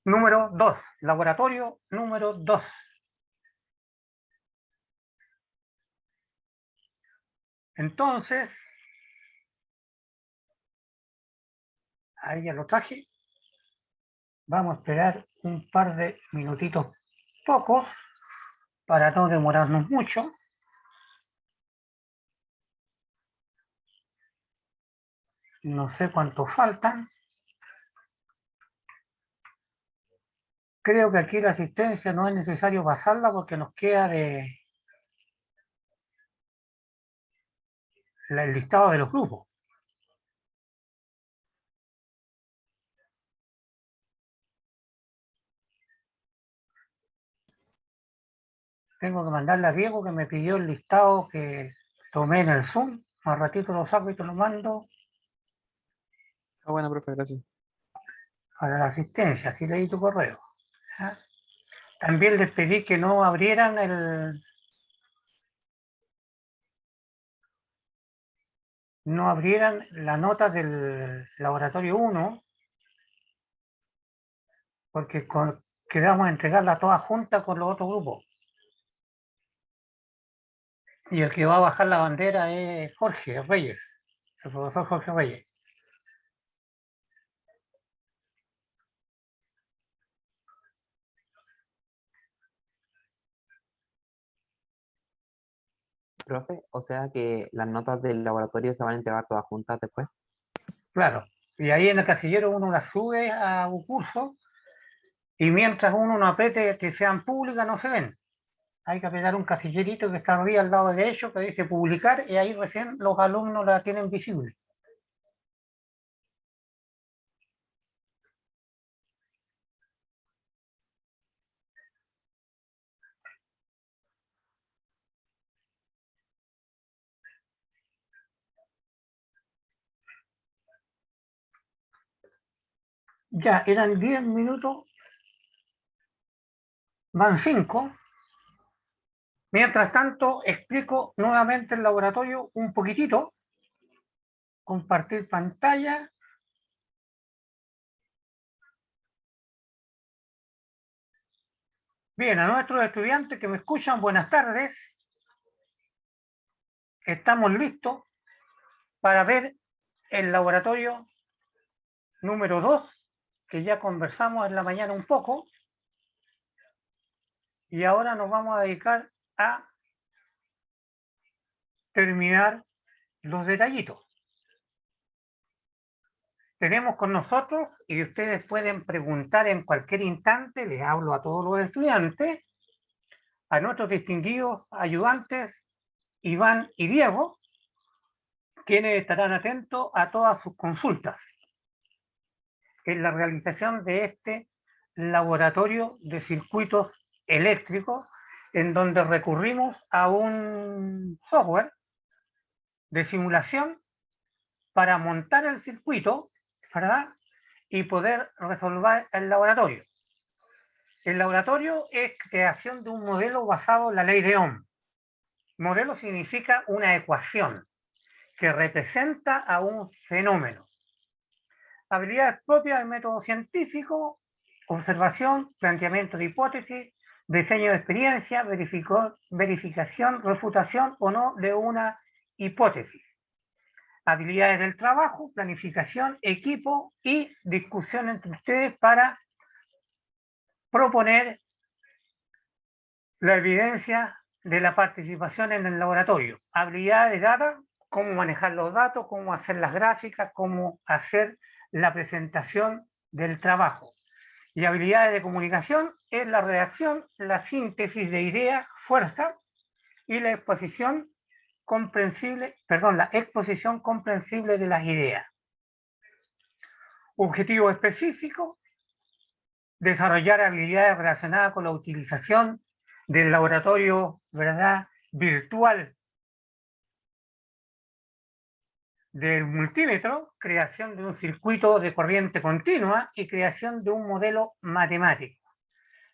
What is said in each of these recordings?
Número 2, laboratorio número 2. Entonces, ahí ya lo traje. Vamos a esperar un par de minutitos pocos para no demorarnos mucho. No sé cuántos faltan. Creo que aquí la asistencia no es necesario pasarla porque nos queda el listado de los grupos. Tengo que mandarle a Diego que me pidió el listado que tomé en el Zoom. Al ratito lo saco y te lo mando Ah, bueno, profe, gracias. para la asistencia. Así leí tu correo. ¿Ah? También les pedí que no abrieran la nota del laboratorio 1 porque quedamos a entregarla toda junta con los otros grupos. Y el que va a bajar la bandera es Jorge Reyes, el profesor Jorge Reyes. Profe, o sea que las notas del laboratorio se van a entregar todas juntas después. Claro. Y ahí en el casillero uno las sube a un curso y mientras uno no apriete que sean públicas no se ven. Hay que apretar un casillerito que está arriba al lado derecho que dice publicar y ahí recién los alumnos la tienen visible. Ya, eran 10 minutos, van 5. Mientras tanto, explico nuevamente el laboratorio un poquitito. Compartir pantalla. Bien, a nuestros estudiantes que me escuchan, buenas tardes. Estamos listos para ver el laboratorio número 2, que ya conversamos en la mañana un poco. Y ahora nos vamos a dedicar a terminar los detallitos. Tenemos con nosotros, y ustedes pueden preguntar en cualquier instante, les hablo a todos los estudiantes, a nuestros distinguidos ayudantes Iván y Diego, quienes estarán atentos a todas sus consultas en la realización de este laboratorio de circuitos eléctricos, en donde recurrimos a un software de simulación para montar el circuito, ¿verdad? Y poder resolver el laboratorio. El laboratorio es creación de un modelo basado en la ley de Ohm. Modelo significa una ecuación que representa a un fenómeno. Habilidades propias del método científico: observación, planteamiento de hipótesis, diseño de experiencia, verificación, refutación o no de una hipótesis. Habilidades del trabajo, planificación, equipo y discusión entre ustedes para proponer la evidencia de la participación en el laboratorio. Habilidades de data, cómo manejar los datos, cómo hacer las gráficas, cómo hacer la presentación del trabajo. Y habilidades de comunicación es la redacción, la síntesis de ideas, fuerza y la exposición comprensible de las ideas. Objetivo específico: desarrollar habilidades relacionadas con la utilización del laboratorio, ¿verdad?, virtual del multímetro, creación de un circuito de corriente continua y creación de un modelo matemático.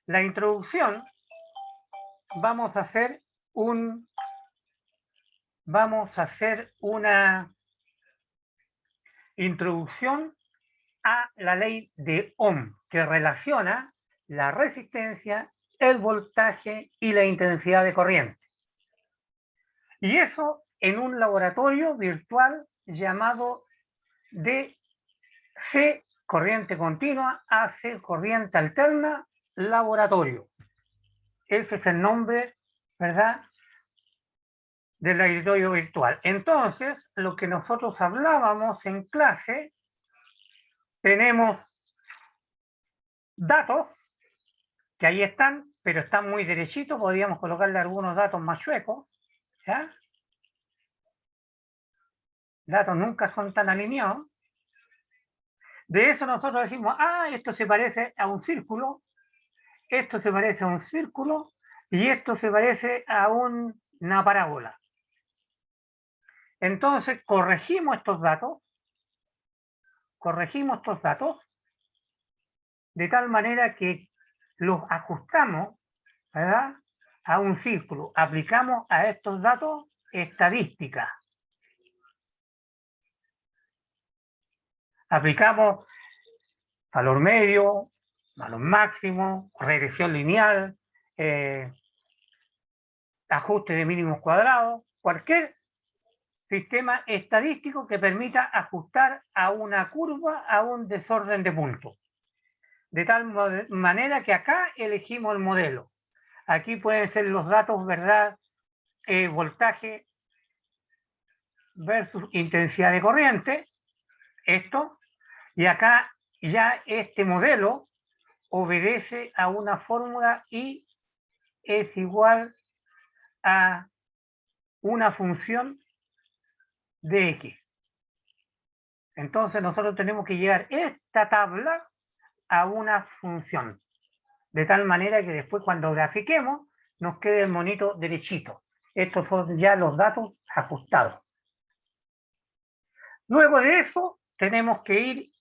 La introducción, vamos a hacer una introducción a la ley de Ohm, que relaciona la resistencia, el voltaje y la intensidad de corriente. Y eso en un laboratorio virtual llamado DC, corriente continua, AC, corriente alterna, laboratorio. Ese es el nombre, ¿verdad?, del laboratorio virtual. Entonces, lo que nosotros hablábamos en clase, tenemos datos que ahí están, pero están muy derechitos, podríamos colocarle algunos datos más chuecos, ¿ya? Datos nunca son tan alineados. De eso nosotros decimos, ah, esto se parece a un círculo, esto se parece a un círculo, y esto se parece a una parábola. Entonces, corregimos estos datos de tal manera que los ajustamos, ¿verdad?, a un círculo. Aplicamos a estos datos estadísticas. Aplicamos valor medio, valor máximo, regresión lineal, ajuste de mínimos cuadrados, cualquier sistema estadístico que permita ajustar a una curva a un desorden de puntos. De tal manera que acá elegimos el modelo. Aquí pueden ser los datos, ¿verdad? Voltaje versus intensidad de corriente, esto, y acá ya este modelo obedece a una fórmula y es igual a una función de X. Entonces nosotros tenemos que llevar esta tabla a una función, de tal manera que después cuando grafiquemos nos quede el monito derechito. Estos son ya los datos ajustados. Luego de eso tenemos que ir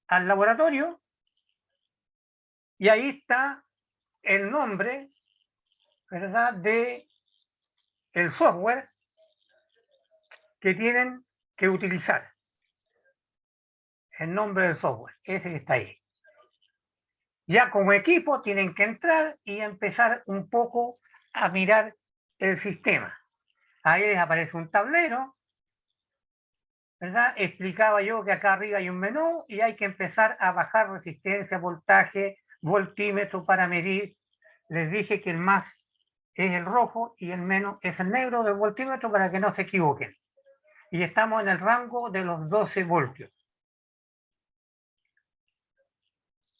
al laboratorio y ahí está el nombre, ¿verdad?, de el software que tienen que utilizar. El nombre del software, ese que está ahí. Ya como equipo tienen que entrar y empezar un poco a mirar el sistema. Ahí les aparece un tablero, ¿verdad? Explicaba yo que acá arriba hay un menú y hay que empezar a bajar resistencia, voltaje, voltímetro para medir. Les dije que el más es el rojo y el menos es el negro del voltímetro para que no se equivoquen. Y estamos en el rango de los 12 voltios.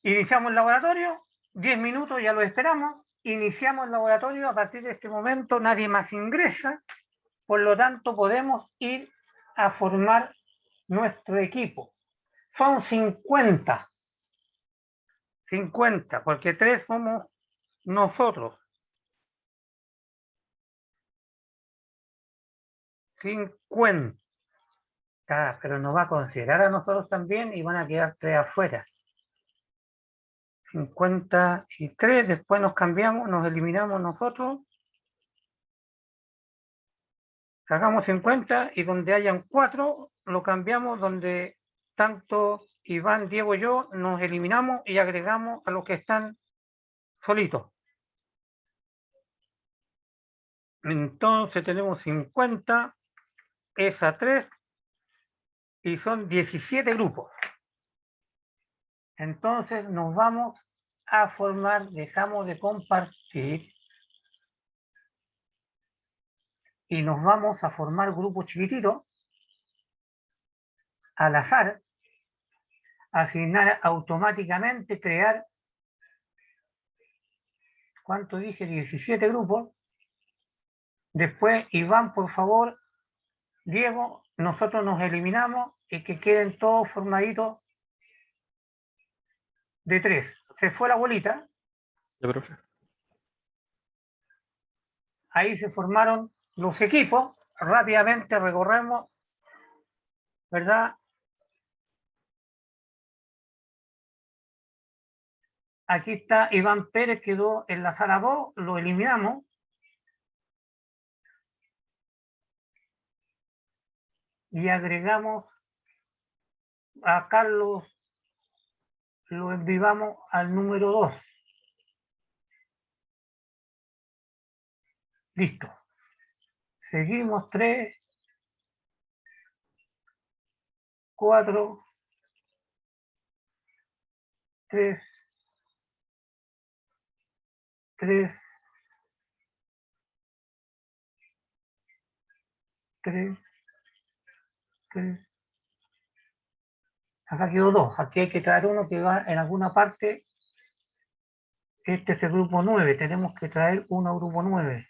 Iniciamos el laboratorio, 10 minutos, ya lo esperamos. Iniciamos el laboratorio, a partir de este momento nadie más ingresa, por lo tanto podemos ir a formar nuestro equipo. Son 50, porque 3 somos nosotros. 50, pero nos va a considerar a nosotros también y van a quedar 3 afuera. 53, después nos cambiamos, nos eliminamos nosotros. Sacamos 50 y donde hayan 4 lo cambiamos, donde tanto Iván, Diego y yo nos eliminamos y agregamos a los que están solitos. Entonces tenemos 50, esa 3 y son 17 grupos. Entonces nos vamos a formar, dejamos de compartir y nos vamos a formar grupos chiquititos al azar, asignar automáticamente, crear, ¿cuánto dije? 17 grupos. Después, Iván, por favor, Diego, nosotros nos eliminamos y que queden todos formaditos de 3. Se fue la bolita. Ya, profe. Ahí se formaron los equipos. Rápidamente recorremos, ¿verdad? Aquí está Iván Pérez, quedó en la sala 2, lo eliminamos. Y agregamos a Carlos lo enviamos al número 2. Listo. Seguimos 3, 4, 3, 3, 3, 3. Acá quedó 2. Aquí hay que traer uno que va en alguna parte. Este es el grupo 9. Tenemos que traer uno al grupo 9.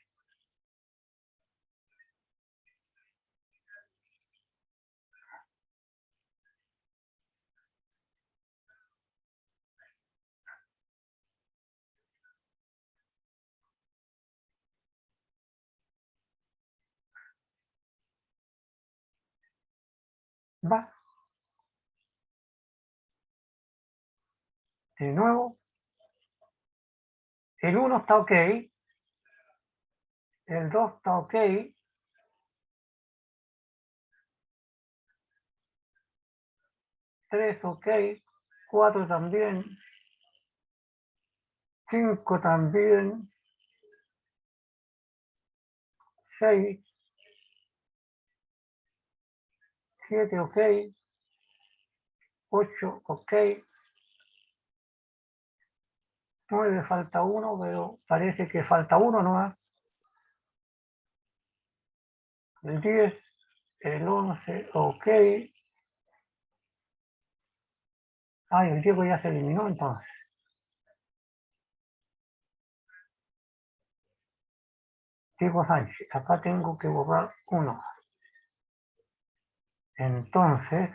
Va. De nuevo. El 1 está ok. El 2 está ok. 3 ok. 4 también. 5 también. 6. 7 ok. 8 ok. 9 falta 1, pero parece que falta 1 nomás. El 10. El 11 ok. Ay, el Diego ya se eliminó entonces. Diego Sánchez. Acá tengo que borrar 1. Entonces,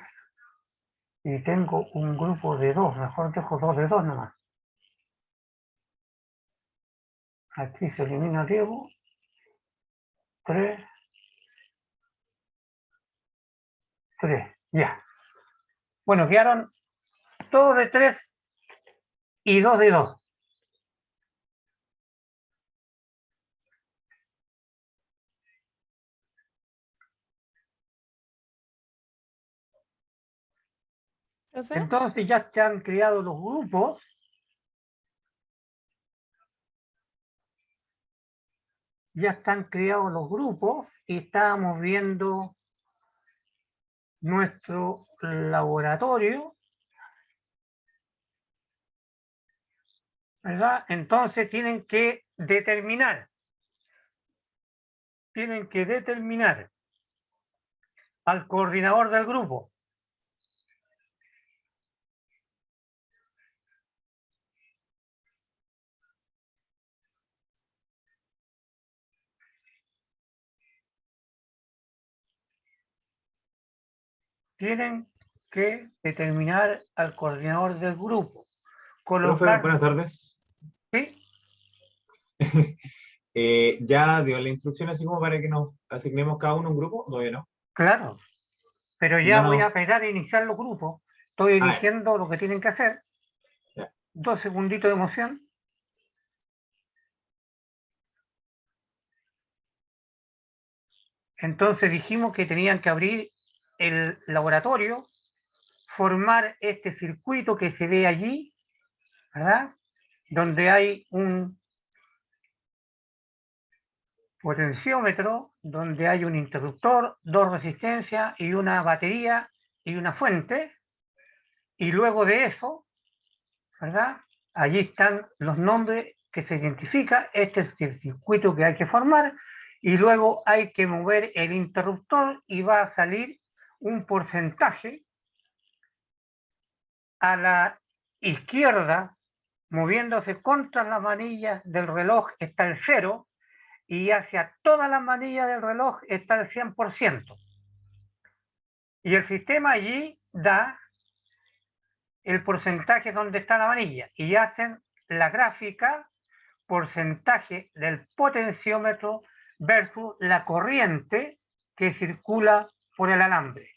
y tengo un grupo de 2. Mejor dejo 2 de 2 nomás. Aquí se elimina Diego. 3. 3. Ya. Bueno, quedaron todos de 3 y 2 de 2. ¿Profe? Entonces ya se han creado los grupos. Ya están creados los grupos y estábamos viendo nuestro laboratorio, ¿verdad? Entonces tienen que determinar al coordinador del grupo. Tienen que determinar al coordinador del grupo. Profe, buenas tardes. ¿Sí? ¿Ya dio la instrucción así como para que nos asignemos cada uno un grupo? Todavía no. Claro, pero Y ya no, voy no. a empezar a iniciar los grupos. Estoy Ah, eligiendo lo que tienen que hacer. ya. 2 segunditos de emoción. Entonces dijimos que tenían que abrir el laboratorio, formar este circuito que se ve allí, ¿verdad? Donde hay un potenciómetro, donde hay un interruptor, 2 resistencias y una batería y una fuente. Y luego de eso, ¿verdad? Allí están los nombres que se identifica. Este es el circuito que hay que formar. Y luego hay que mover el interruptor y va a salir un porcentaje. A la izquierda, moviéndose contra las manillas del reloj, está el 0 y hacia todas las manillas del reloj está el 100%. Y el sistema allí da el porcentaje donde está la manilla y hacen la gráfica porcentaje del potenciómetro versus la corriente que circula por el alambre.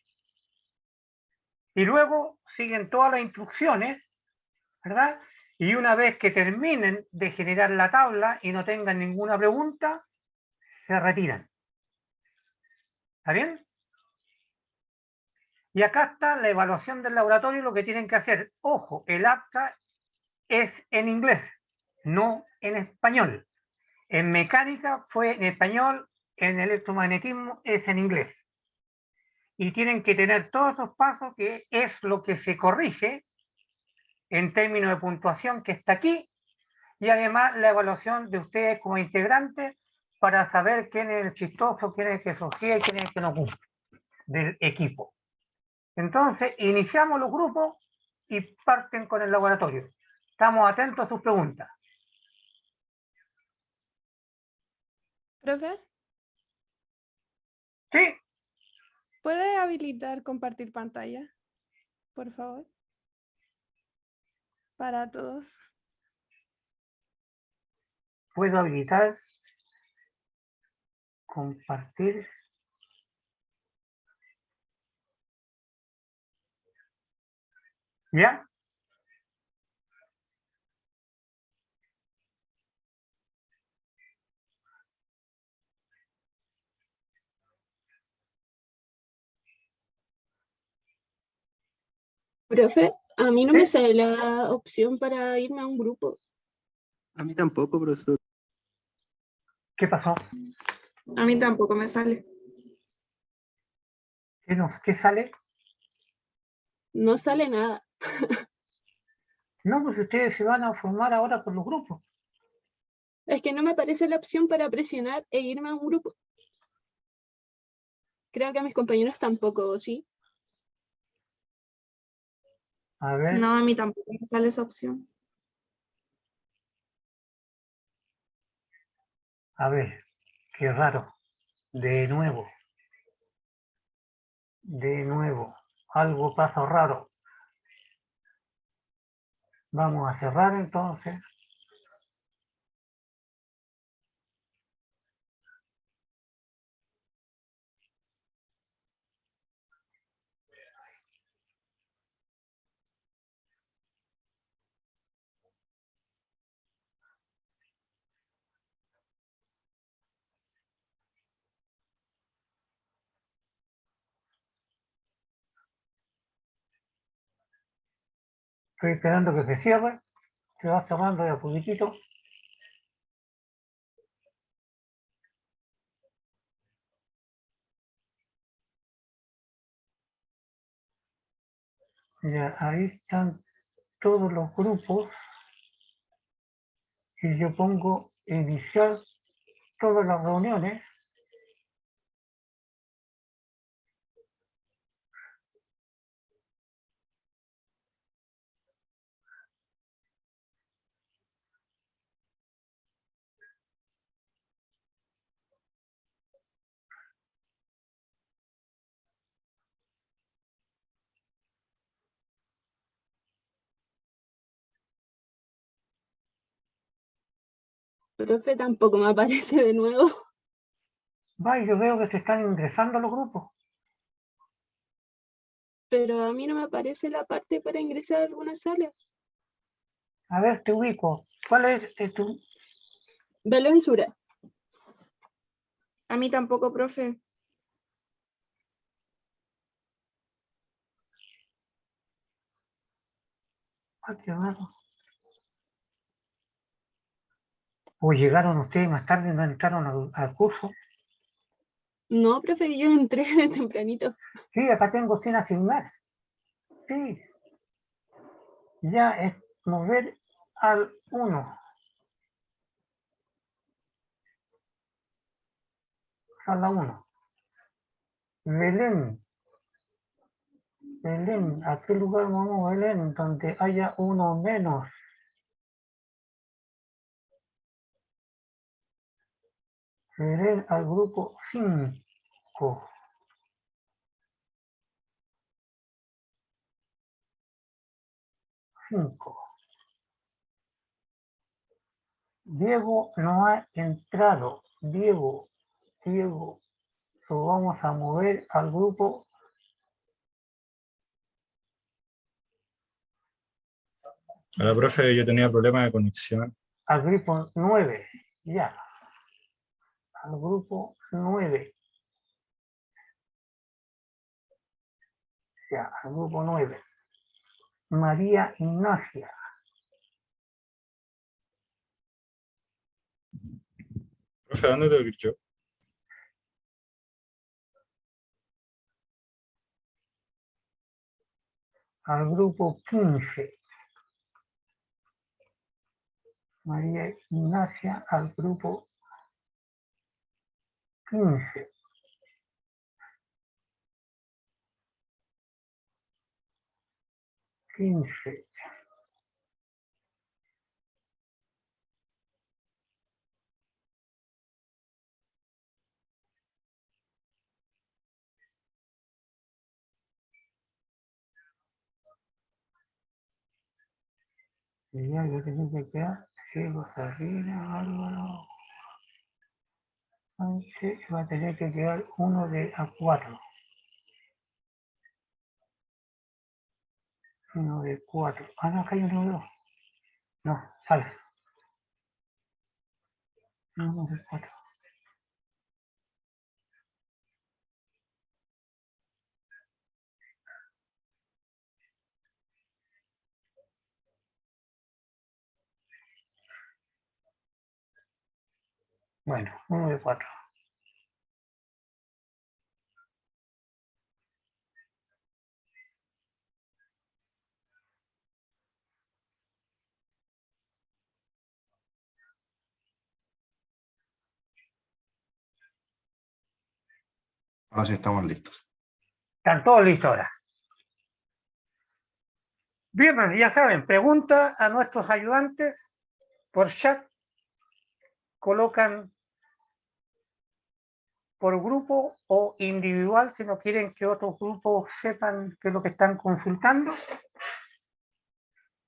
Y luego siguen todas las instrucciones, ¿verdad? Y una vez que terminen de generar la tabla y no tengan ninguna pregunta, se retiran. ¿Está bien? Y acá está la evaluación del laboratorio, lo que tienen que hacer. Ojo, el acta es en inglés, no en español. En mecánica fue en español, en electromagnetismo es en inglés. Y tienen que tener todos esos pasos, que es lo que se corrige en términos de puntuación que está aquí, y además la evaluación de ustedes como integrantes para saber quién es el chistoso, quién es el que surgía y quién es el que no cumple del equipo. Entonces, iniciamos los grupos y parten con el laboratorio. Estamos atentos a sus preguntas. Profe, ¿Sí? ¿puede habilitar compartir pantalla? Por favor. Para todos. Puedo habilitar, compartir. ¿Ya? Profe, a mí no me ¿Sí? sale la opción para irme a un grupo. A mí tampoco, profesor. ¿Qué pasó? A mí tampoco me sale. ¿Qué sale? No sale nada. No, pues ustedes se van a formar ahora con los grupos. Es que no me aparece la opción para presionar e irme a un grupo. Creo que a mis compañeros tampoco, ¿sí? A ver, No, a mí tampoco me sale esa opción. a ver, qué raro. De nuevo. De nuevo. Algo pasa raro. Vamos a cerrar entonces. Estoy esperando que se cierre. Se va cerrando de a poquitito. Ya, ahí están todos los grupos. Y yo pongo iniciar todas las reuniones. Profe, tampoco me aparece de nuevo. Va, y yo veo que se están ingresando a los grupos. Pero a mí no me aparece la parte para ingresar a alguna sala. A ver, te ubico. ¿Cuál es tu? Velo en Sura. A mí tampoco, profe. Ah, qué raro. ¿O llegaron ustedes más tarde y no entraron al curso? No, profe, yo entré de tempranito. Sí, acá tengo sin asignar. Sí. Ya es mover al 1. Sala 1. Belén. Belén. ¿A qué lugar vamos, Belén? Donde haya uno menos. Belén al grupo 5. 5. Diego no ha entrado. Diego. Lo vamos a mover al grupo. Hola, profe, yo tenía problemas de conexión. Al grupo 9. Ya. Al grupo 9. Ya, al grupo 9. María Ignacia. Profe, ¿a dónde tengo que ir yo? Al grupo 15. María Ignacia al grupo 15. Y ya yo tenía que quedar Ciego, Sabina, Álvaro. Sánchez, va a tener que quedar uno de A4. Uno de 4. Ah, no, acá hay uno de 2. No, sale. Uno de 4. Bueno, uno de 4. Ahora sí estamos listos. Están todos listos ahora. Bien, pues, ya saben, pregunta a nuestros ayudantes por chat. Colocan por grupo o individual si no quieren que otros grupos sepan qué es lo que están consultando.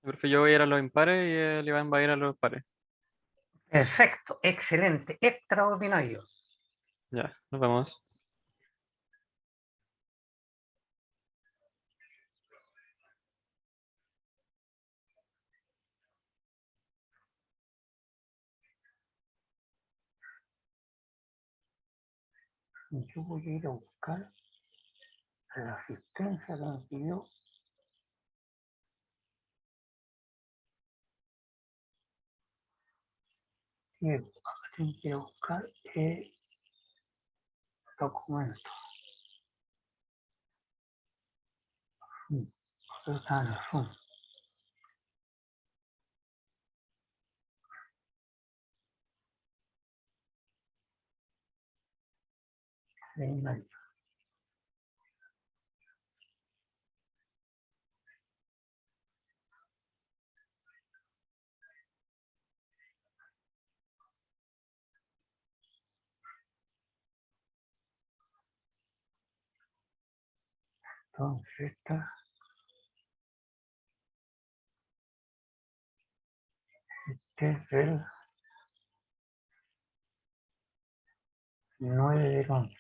Profe, yo voy a ir a los impares y el Iván va a ir a los pares. Perfecto, excelente, extraordinario. Ya, nos vemos. Yo voy a ir a buscar la asistencia que me pidió. Tengo que ir a buscar el documento. Está en el Zoom. Entonces este es el 9 del 11.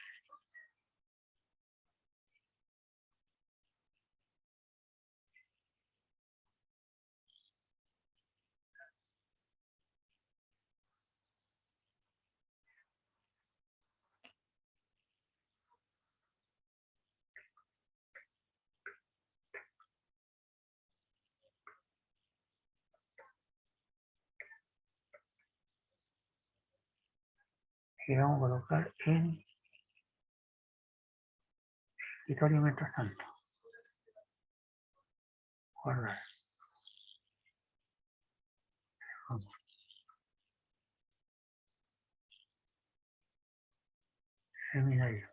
Y vamos a colocar en escritorio mientras tanto. Guardar. Seminario.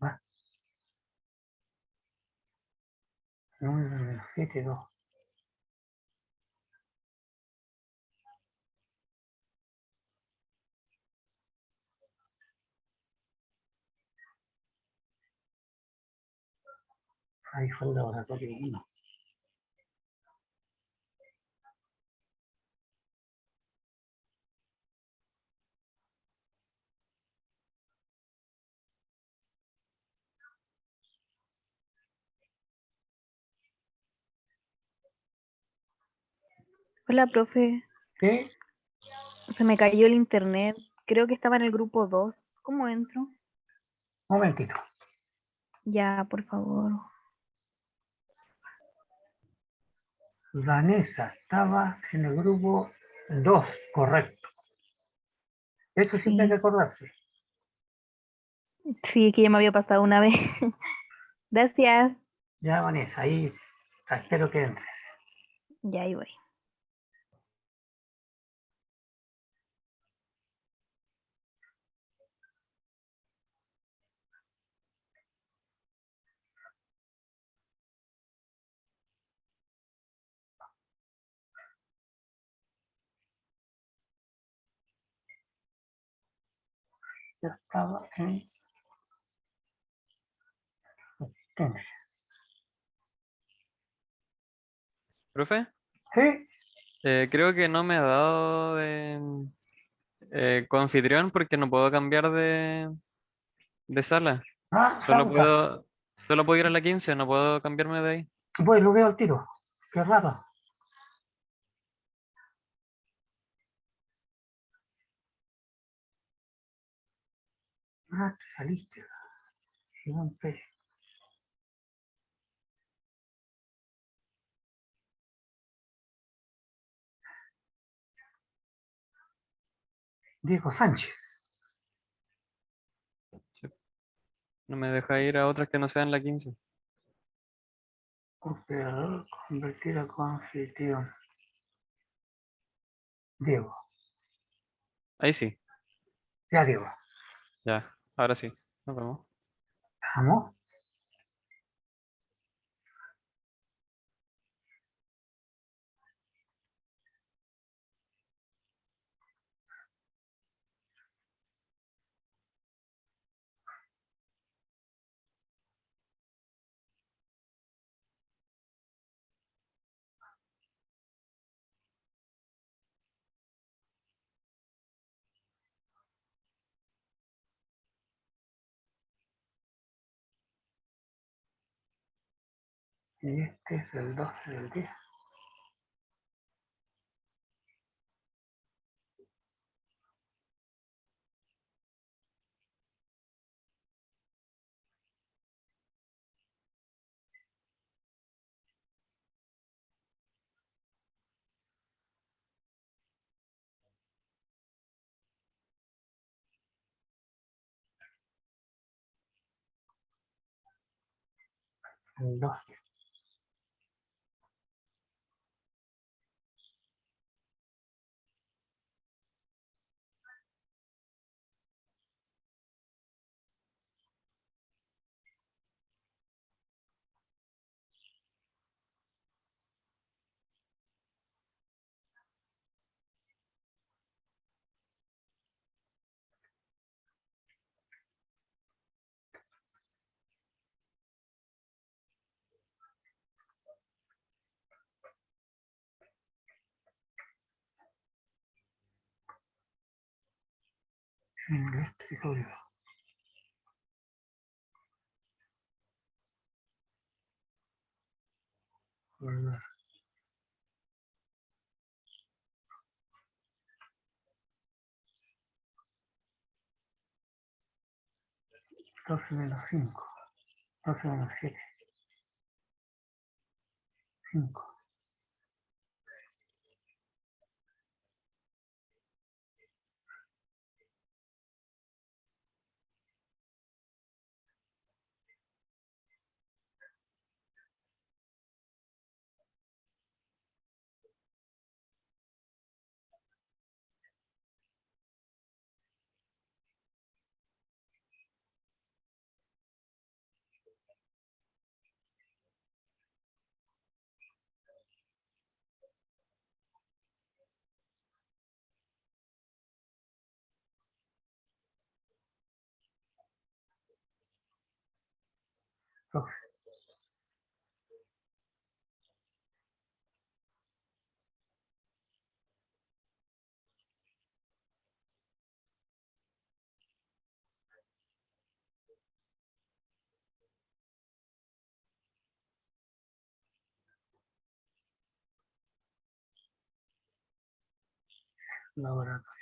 Va. 9, 7, 2. Ahí fue el laboratorio 1. Hola, profe. ¿Sí? Se me cayó el internet. Creo que estaba en el grupo 2. ¿Cómo entro? Momentito. Ya, por favor. Vanessa estaba en el grupo 2, correcto. Eso siempre hay que Sí. acordarse. Sí, que ya me había pasado una vez. Gracias. Ya, Vanessa, ahí espero que entre. Ya ahí voy. Yo estaba en asistencia. ¿Profe? ¿Sí? Creo que no me ha dado de coanfitrión porque no puedo cambiar de sala. Ah, Solo salta. puedo ir a la 15, no puedo cambiarme de ahí. Voy, lo veo al tiro. Qué raro. Ah, te saliste. Simón Pérez. Diego Sánchez. No me deja ir a otras que no sean la 15. Operador convertido a anfitrión. Diego. Ahí sí, Ya, Diego. ya, ahora sí. Nos vemos. Vamos. Y este es el 12 del 10. El 12. En el escritorio. Volver. 12 menos 5. 12 menos 7. 5. Laboratorio.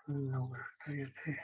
Laboratorio, sí.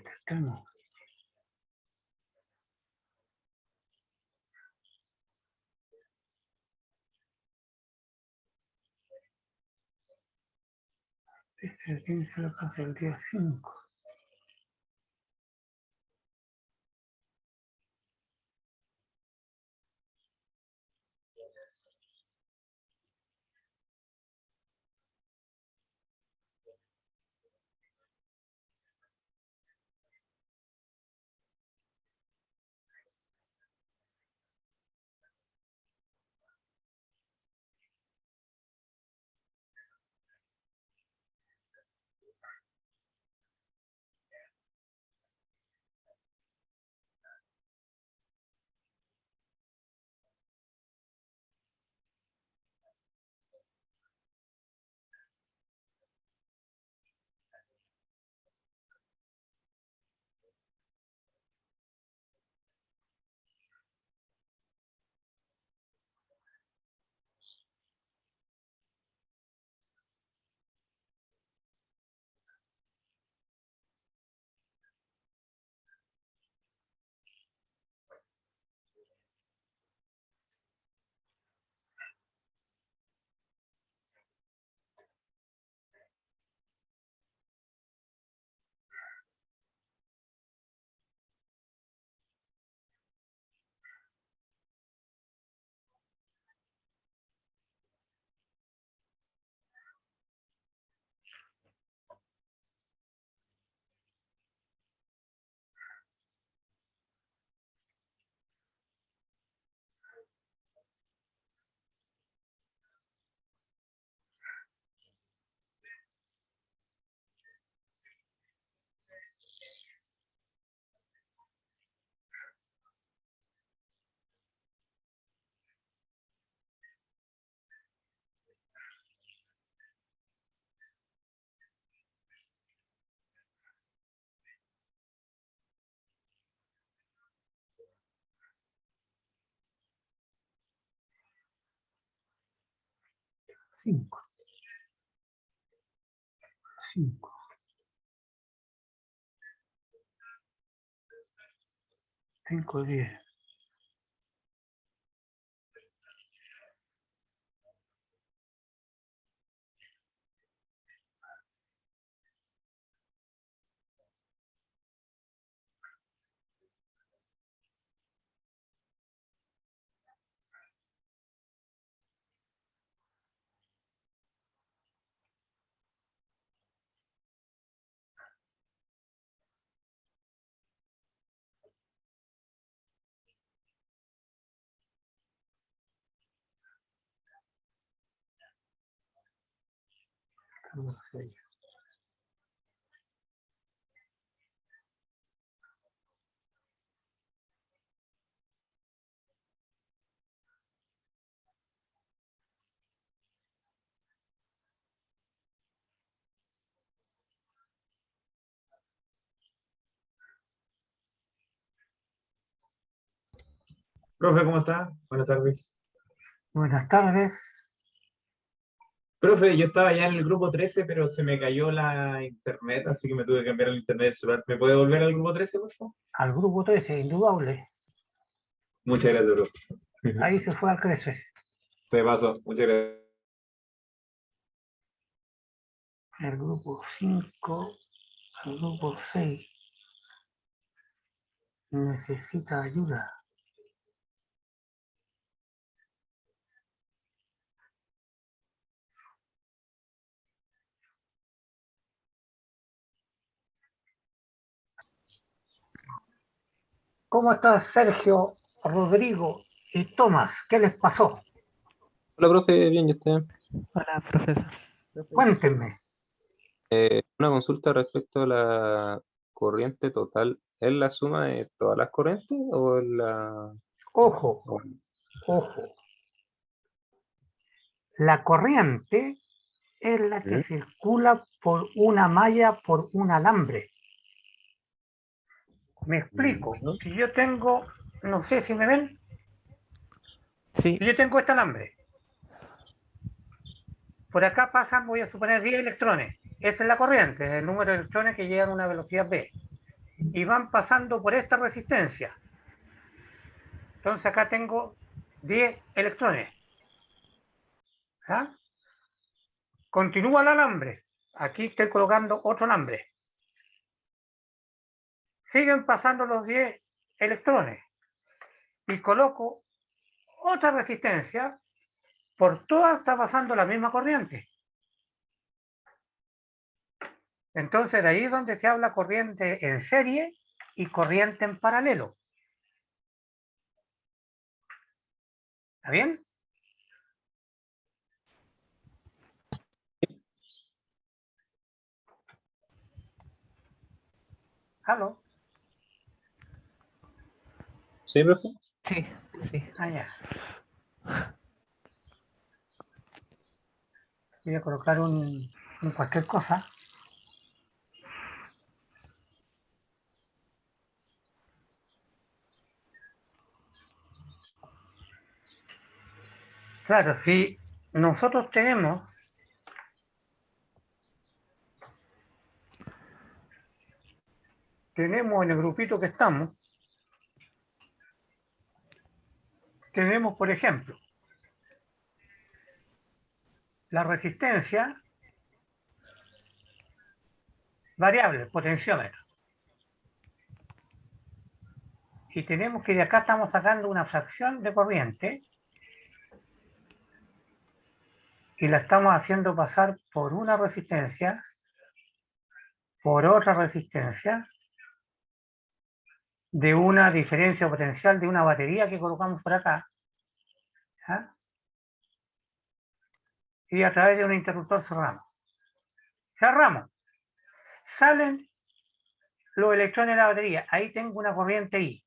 Estamos. El 15 lo pasa el día 5. Cinco. 5, 10. Estamos 6. Profe, ¿cómo está? Buenas tardes. Buenas tardes. Profe, yo estaba ya en el grupo 13, pero se me cayó la internet, así que me tuve que cambiar el internet del celular. ¿Me puede volver al grupo 13, por favor? Al grupo 13, indudable. Muchas gracias, profe. Ahí se fue al 13. Se pasó. Muchas gracias. El grupo 5 al grupo 6 necesita ayuda. ¿Cómo estás, Sergio, Rodrigo y Tomás? ¿Qué les pasó? Hola, profe, bien, ¿y usted? Hola, profesor. Cuéntenme. Una consulta respecto a la corriente total. ¿Es la suma de todas las corrientes o es la...? Ojo, o- ojo. La corriente es la que ¿Mm? circula por una malla, por un alambre. Me explico. ¿No? Si yo tengo, no sé si me ven, Sí, si yo tengo este alambre, por acá pasan, voy a suponer, 10 electrones. Esa es la corriente, es el número de electrones que llegan a una velocidad v. Y van pasando por esta resistencia. Entonces acá tengo 10 electrones. ¿Ah? Continúa el alambre. Aquí estoy colocando otro alambre. Siguen pasando los 10 electrones. Y coloco otra resistencia. Por todas está pasando la misma corriente. Entonces de ahí es donde se habla corriente en serie y corriente en paralelo. ¿Está bien? ¿Aló? ¿Sí, profe? sí, sí. Ah, ya. Voy a colocar cualquier cosa. Claro, si nosotros tenemos en el grupito que estamos, tenemos, por ejemplo, la resistencia variable, potenciómetro. Y tenemos que de acá estamos sacando una fracción de corriente y la estamos haciendo pasar por una resistencia, por otra resistencia, de una diferencia potencial de una batería que colocamos por acá, ¿ah? Y a través de un interruptor cerramos. Cerramos. Salen los electrones de la batería. Ahí tengo una corriente I.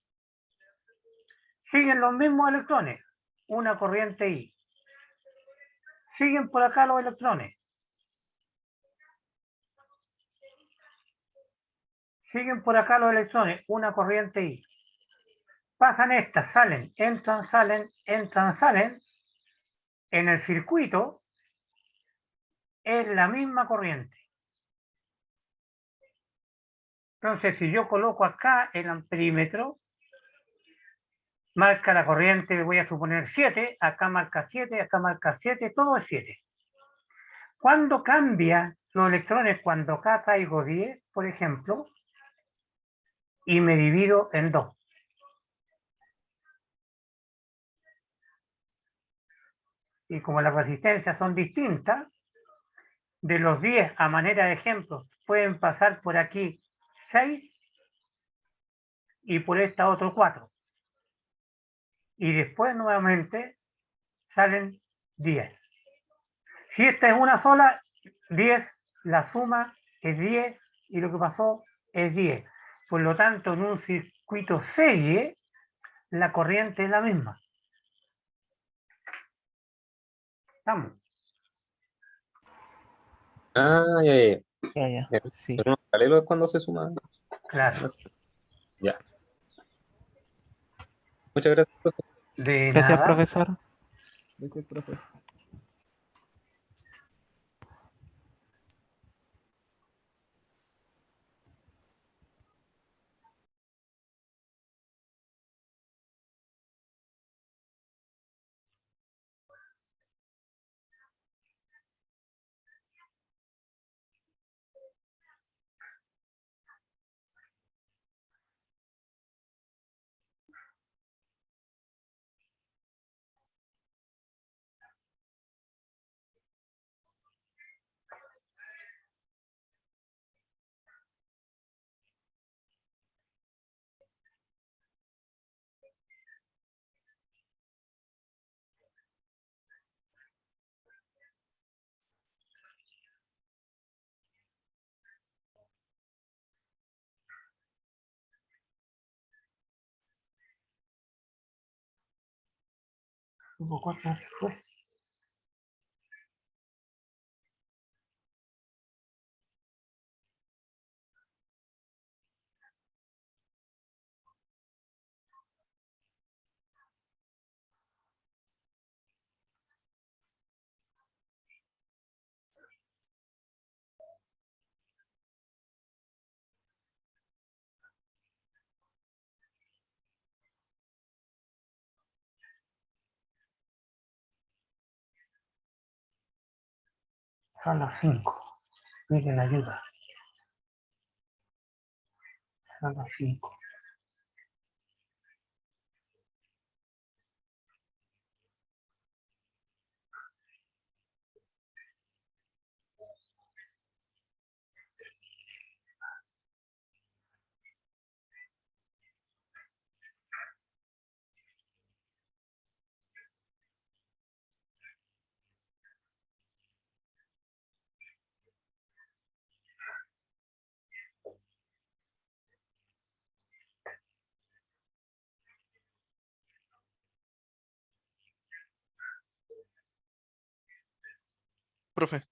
Siguen los mismos electrones. Una corriente I. Siguen por acá los electrones. Siguen por acá los electrones. Una corriente I. Pasan estas, salen, entran, salen, entran, salen. En el circuito es la misma corriente. Entonces, si yo coloco acá el amperímetro, marca la corriente, voy a suponer 7, acá marca 7, acá marca 7, todo es 7. ¿Cuándo cambia los electrones? Cuando acá traigo 10, por ejemplo, y me divido en 2. Y como las resistencias son distintas, de los 10 a manera de ejemplo, pueden pasar por aquí 6 y por esta otro 4. Y después nuevamente salen 10. Si esta es una sola, 10, la suma es 10 y lo que pasó es 10. Por lo tanto, en un circuito serie, la corriente es la misma. ¿Estamos? Ah, ya, ya, ya. Ya, ya. Ya. Sí. Pero en paralelo es cuando se suma. Claro. Ya. Muchas gracias, profe. De Gracias, nada. profesor. Gracias, profe. Grupo 4 se fue. Son las 5. Miren, ayuda. Son las 5. Profe, Ahí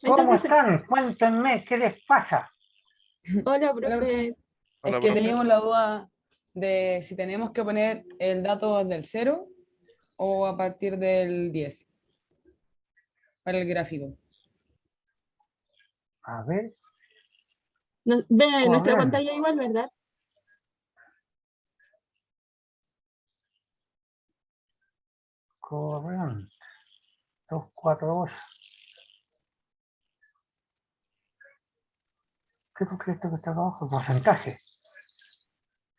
está, ¿Cómo profe. están? Cuéntenme, ¿qué les pasa? Hola, profe. profe. Es hola, que profe. teníamos la duda de si tenemos que poner el dato del 0 o a partir del 10 para el gráfico. A ver, Ve nuestra corriente. pantalla igual, ¿verdad? Corriente. 248. ¿Qué por qué esto que está abajo? Porcentaje.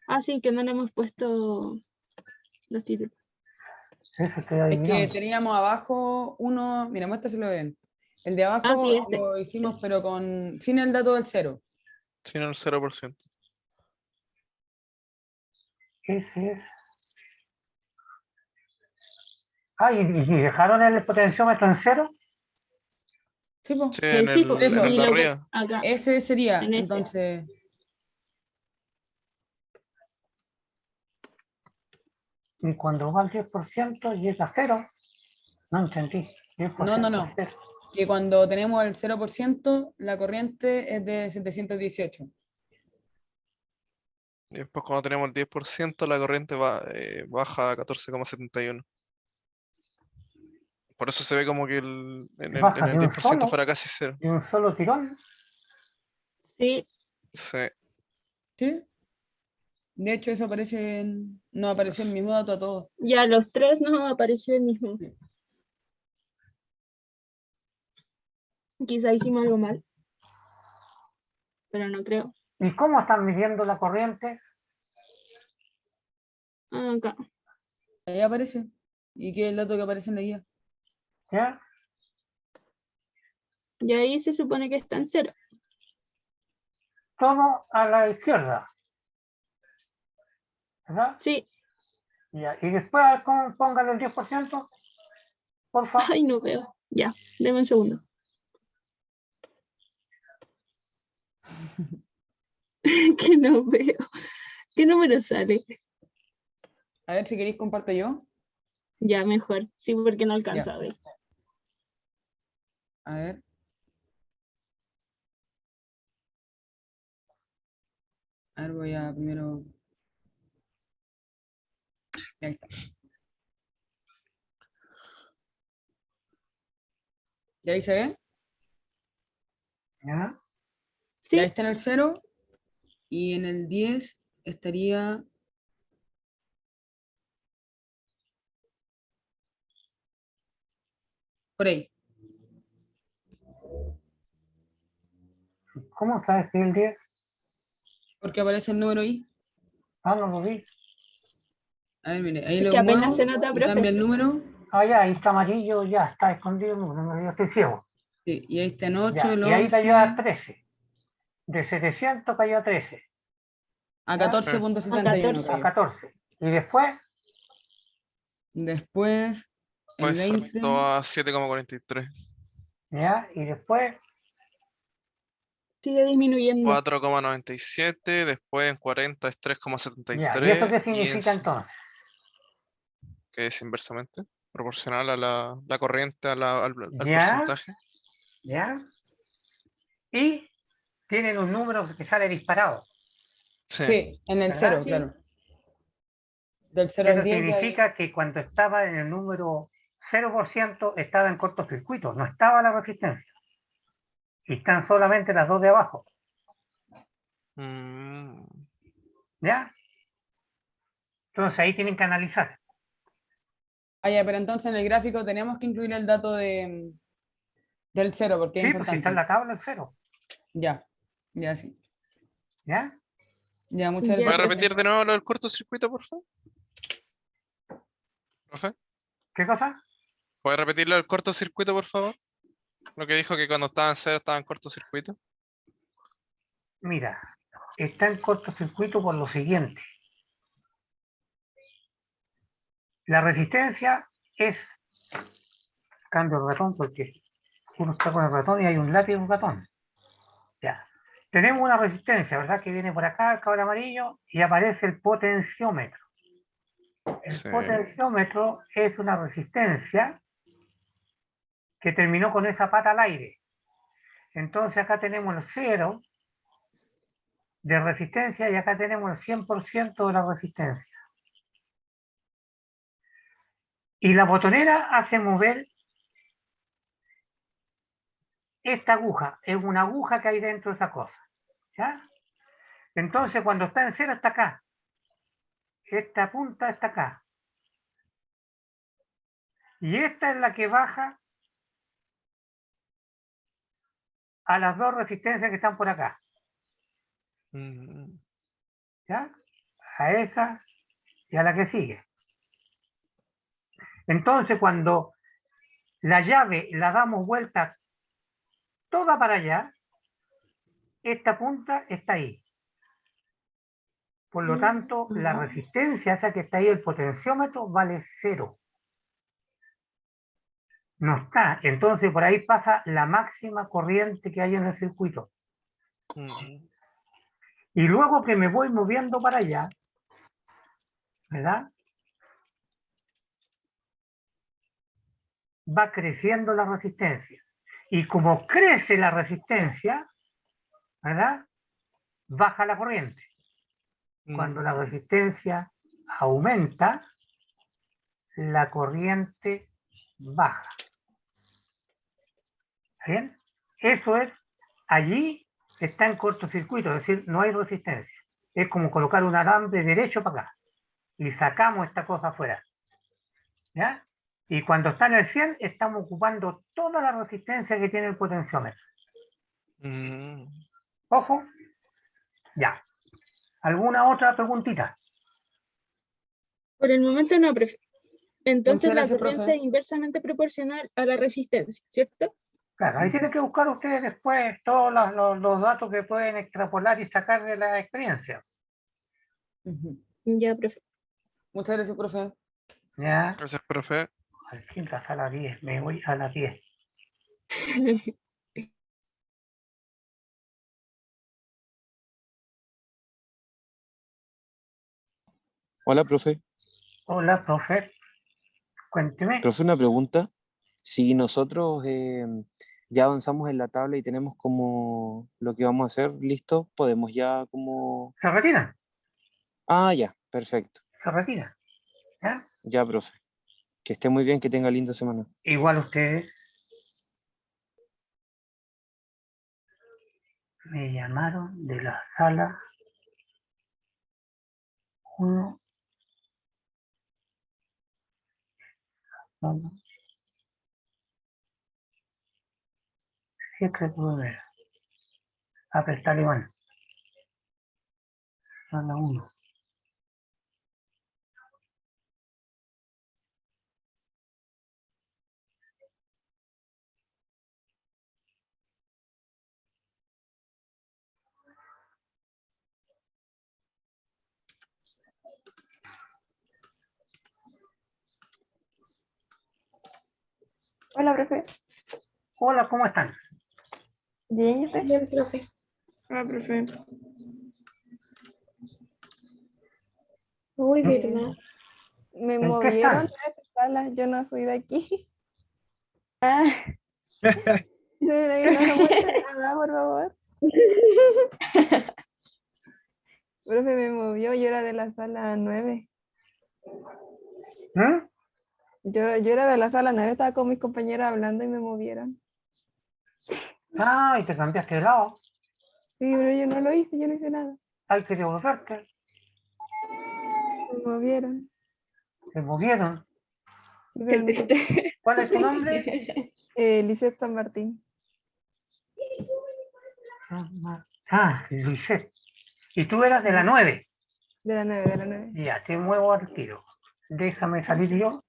Ah, sí, que no le hemos puesto los títulos. Eso estoy Es que adivinando. teníamos abajo uno, mira, muéstraselo bien. El de Ah, abajo sí, este. lo hicimos pero sin el dato del 0. Sin el 0%. Ese es. Ah, ¿y dejaron el potenciómetro en 0? Sí, po. Sí, en Sí, el, pues, en el y de lo que arriba. acá, Ese sería, en este. entonces, Y cuando va al 10% llega a 0. No entendí. 10% no. es 0. Que cuando tenemos el 0%, la corriente es de 718. Y después cuando tenemos el 10%, la corriente baja a 14,71. Por eso se ve como que en Baja el de un 10% solo, fuera casi 0. de un solo tirón. Sí, Sí. ¿Sí? De hecho, eso nos apareció el mismo dato a todos. ya los tres nos apareció el mismo. Quizá hicimos algo mal, pero no creo. ¿Y cómo están midiendo la corriente? Acá. Ahí aparece. ¿Y qué es el dato que aparece en la guía? ¿Ya? Y ahí se supone que está en 0. Todo a la izquierda. ¿Verdad? Sí. Ya. Y después póngale el 10%, por favor. Ay, no veo. Ya, deme un segundo. Que no veo. ¿Qué número sale? A ver, si queréis, comparto yo. Ya, mejor. Sí, porque no Ya. alcanzo a ver. A ver. A ver, voy a primero. Ahí está. ¿Y ahí se ve? ¿Ya? Sí. Ya está en el 0 y en el 10 estaría por ahí. ¿Cómo sabes que el 10? Porque aparece el número I. Ah, no lo vi. A ver, mire, ahí Es lo que apenas muevo se nota, y profe. cambia el número. Ah, ya, ahí está amarillo, ya, está escondido el número, no, yo estoy ciego. Sí, y ahí está en 8, Ya, el y ahí cayó a 11, 13. De 700 cayó a 13. a ¿Ya? 14.71 A 14. A cayó. 14. Y después, Después, el Pues 20, saltó a 7,43. ¿ya? Y después, Sigue disminuyendo. 4,97. Después en 40 es ya. ¿Y eso 3,73. qué Y en significa entonces? que es inversamente. proporcional a la corriente, al Ya. porcentaje. ¿Ya? Y tienen un número que sale disparado. Sí. Sí, en el ¿Verdad? 0, Sí. claro. Del 0 al Eso 10 ya significa que cuando estaba en el número 0% estaba en cortocircuito, no estaba la resistencia. Y están solamente las dos de abajo. Mm, ¿Ya? Entonces ahí tienen que analizar. Ah, ya, pero entonces en el gráfico tenemos que incluir el dato del 0, porque es Sí, pues si está en importante. la tabla el 0. Ya, ya sí. ¿Ya? Ya, muchas Ya, gracias. ¿Puedes profe. repetir de nuevo lo del cortocircuito, por favor? ¿Profe? ¿Qué cosa? ¿Puedes repetir lo del cortocircuito, por favor? Lo que dijo que cuando estaba en 0 estaba en cortocircuito. Mira, está en cortocircuito por lo siguiente. La resistencia es... Cambio el ratón porque uno está con el ratón y hay un lápiz y un ratón. Ya. Tenemos una resistencia, ¿verdad? Que viene por acá, el cable amarillo, y aparece el potenciómetro. El Sí. potenciómetro es una resistencia que terminó con esa pata al aire. Entonces acá tenemos el 0 de resistencia y acá tenemos el 100% de la resistencia. Y la botonera hace mover esta aguja. Es una aguja que hay dentro de esa cosa. ¿Ya? Entonces cuando está en 0 está acá. Esta punta está acá. Y esta es la que baja a las dos resistencias que están por acá. Mm, ¿Ya? A esa y a la que sigue. Entonces cuando la llave la damos vuelta toda para allá, esta punta está ahí. Por lo tanto, la resistencia esa que está ahí, el potenciómetro, vale 0. No está. Entonces por ahí pasa la máxima corriente que hay en el circuito. mm, Y luego que me voy moviendo para allá, ¿verdad? Va creciendo la resistencia. Y como crece la resistencia, ¿verdad? Baja la corriente. Cuando la resistencia aumenta, la corriente baja. ¿Está bien? Eso es, allí está en cortocircuito, es decir, no hay resistencia. Es como colocar un alambre derecho para acá y sacamos esta cosa afuera. ¿Ya? Y cuando está en el 100, estamos ocupando toda la resistencia que tiene el potenciómetro. mm. Ojo. Ya. ¿Alguna otra preguntita? Por el momento no, profe. Entonces Muchas la gracias, corriente profe. es inversamente proporcional a la resistencia, ¿cierto? Claro, ahí tienen que buscar ustedes después todos los datos que pueden extrapolar y sacar de la experiencia. Ujú. Ya, profe. Muchas gracias, profe. Ya, Gracias, profe. al fin a las 10, me voy a las 10. Hola, profe. Hola, profe. Cuénteme. Profe, una pregunta. Si nosotros ya avanzamos en la tabla y tenemos como lo que vamos a hacer listo, podemos ya como... ¿Se retira? Ah, ya, perfecto. Se retira. ¿Ya? Ya, profe. Que esté muy bien, que tenga linda semana. Igual ustedes. Me llamaron de la sala 1. Siempre volver. Apretar igual. Sala 1. Hola, profe. Hola, ¿cómo están? Bien, ¿y usted? Bien, profe. Ah, profe. Uy, ¿En- verdad. Me ¿En qué movieron, están? sala, yo no soy de aquí. Ah, No se muestre nada, por favor. Profe, me movió, yo era de la sala 9. ¿Mm? Yo era de la sala 9, estaba con mis compañeras hablando y me movieron. Ah, y te cambiaste de lado. Sí, pero yo no lo hice, yo no hice nada. Hay que devolverte. Me movieron. Te movieron. Sí, pero no sé. ¿Cuál es tu nombre? Lisette San Martín. Ah, Lisette. Y tú eras de la 9. De la 9, de la 9. Ya, te muevo al tiro. Déjame salir yo.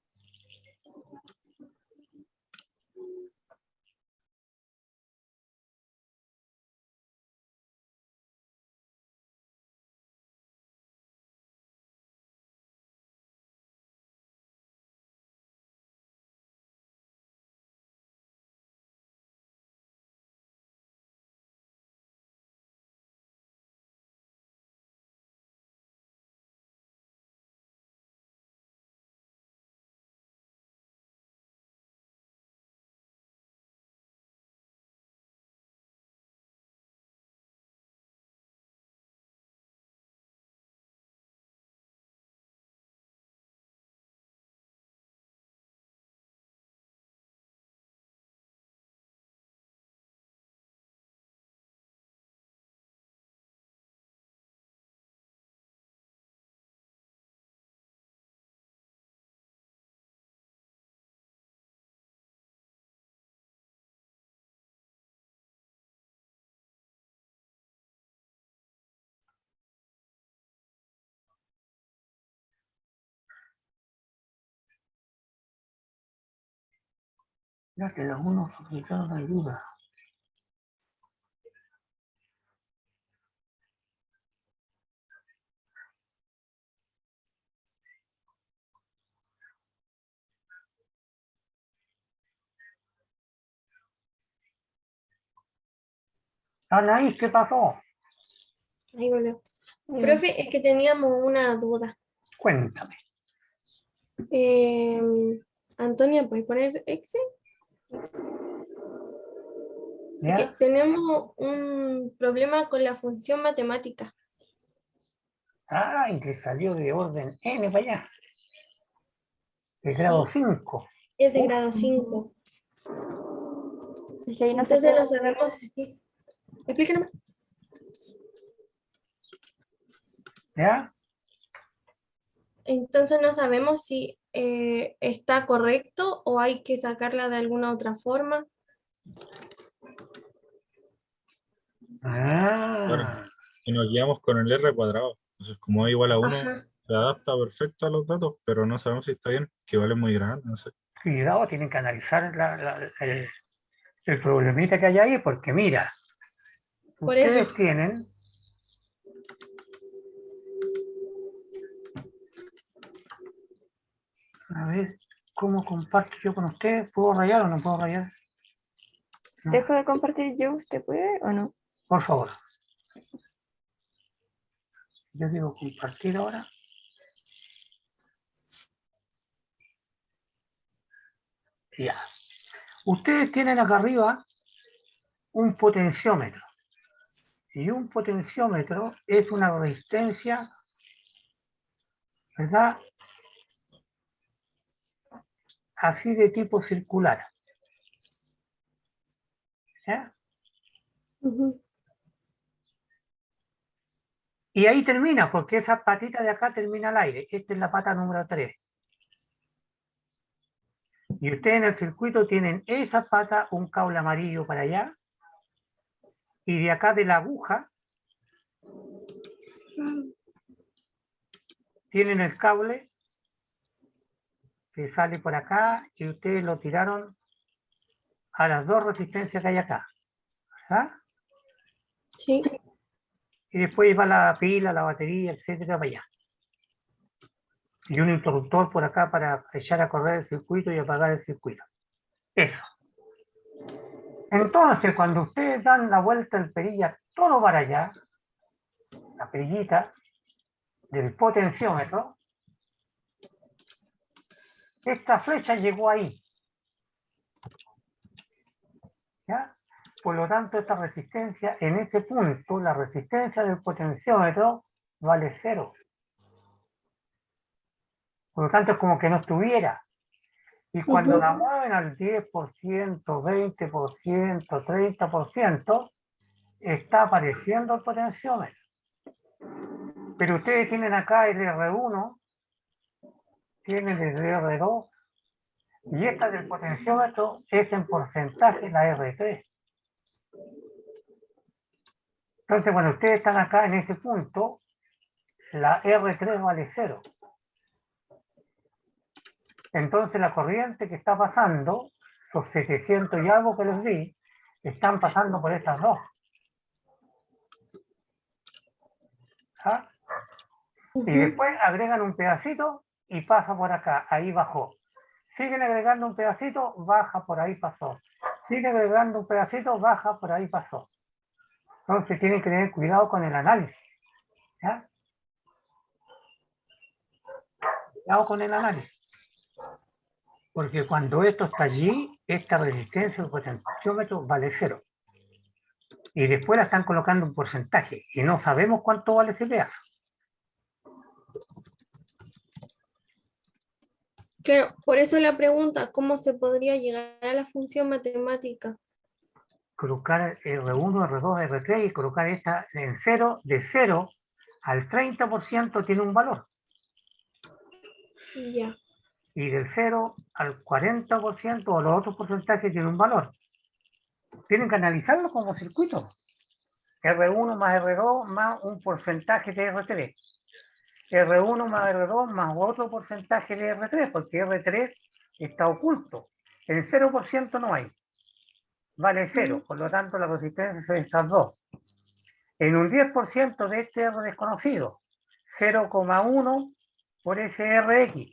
Ya que los unos solicitaron ayuda. Anaís, ¿qué pasó? Ahí volvió. Profe, es que teníamos una duda. Cuéntame. Antonia, ¿puedes poner Excel? Es ¿Ya? que tenemos un problema con la función matemática. Ay, que salió de orden N para allá. De Sí. grado 5. Es de grado 5. Es que ahí no se Entonces puede. no sabemos si... Explíquenme. ¿Ya? Entonces no sabemos si está correcto o hay que sacarla de alguna otra forma. Claro. Ah, Y nos guiamos con el R cuadrado. Entonces, como es igual a 1, Ajá. se adapta perfecto a los datos, pero no sabemos si está bien, que vale muy grande, no sé. cuidado, tienen que analizar el problemita que hay ahí, porque mira, Por eso. ustedes tienen a ver, ¿cómo comparto yo con ustedes? ¿Puedo rayar o no puedo rayar? No, ¿Dejo de compartir yo? ¿Usted puede o no? por favor. Yo digo compartir ahora. Ya. Ustedes tienen acá arriba un potenciómetro. Y un potenciómetro es una resistencia, ¿verdad? Así de tipo circular. ¿Ya? Ujú. Y ahí termina, porque esa patita de acá termina al aire. Esta es la pata número 3. Y ustedes en el circuito tienen esa pata, un cable amarillo para allá, y de acá de la aguja tienen el cable que sale por acá y ustedes lo tiraron a las dos resistencias que hay acá. ¿Verdad? Sí. Y después va la pila, la batería, etcétera, para allá. Y un interruptor por acá para echar a correr el circuito y apagar el circuito. Eso. Entonces, cuando ustedes dan la vuelta del perilla todo para allá, la perillita del potenciómetro, Esta flecha llegó ahí. ¿Ya? Por lo tanto, esta resistencia, en este punto, la resistencia del potenciómetro vale 0. Por lo tanto, es como que no estuviera. Y cuando la mueven al 10%, 20%, 30%, está apareciendo el potenciómetro. Pero ustedes tienen acá el R1, tienen el R2, y esta del potenciómetro es en porcentaje la R3. Entonces, cuando ustedes están acá en este punto, la R3 vale 0. Entonces, la corriente que está pasando, los 700 y algo que les di, están pasando por estas dos. ¿Ah? Y después agregan un pedacito y pasa por acá, ahí bajó. Siguen agregando un pedacito, baja por ahí pasó. Siguen agregando un pedacito, baja por ahí pasó. Entonces tienen que tener cuidado con el análisis. ¿Ya? Cuidado con el análisis. Porque cuando esto está allí, esta resistencia del potenciómetro vale 0. Y después la están colocando un porcentaje. Y no sabemos cuánto vale ese pedazo. Claro, por eso la pregunta, ¿cómo se podría llegar a la función matemática? Colocar R1, R2, R3 y colocar esta en 0, de 0 al 30% tiene un valor. Ya. Y del 0 al 40% o los otros porcentajes tienen un valor. Tienen que analizarlo como circuito. R1 más R2 más un porcentaje de R3. R1 más R2 más otro porcentaje de R3, porque R3 está oculto. El 0% no hay. Vale 0, por lo tanto la resistencia son estas dos. En un 10% de este R desconocido, 0,1 por ese RX,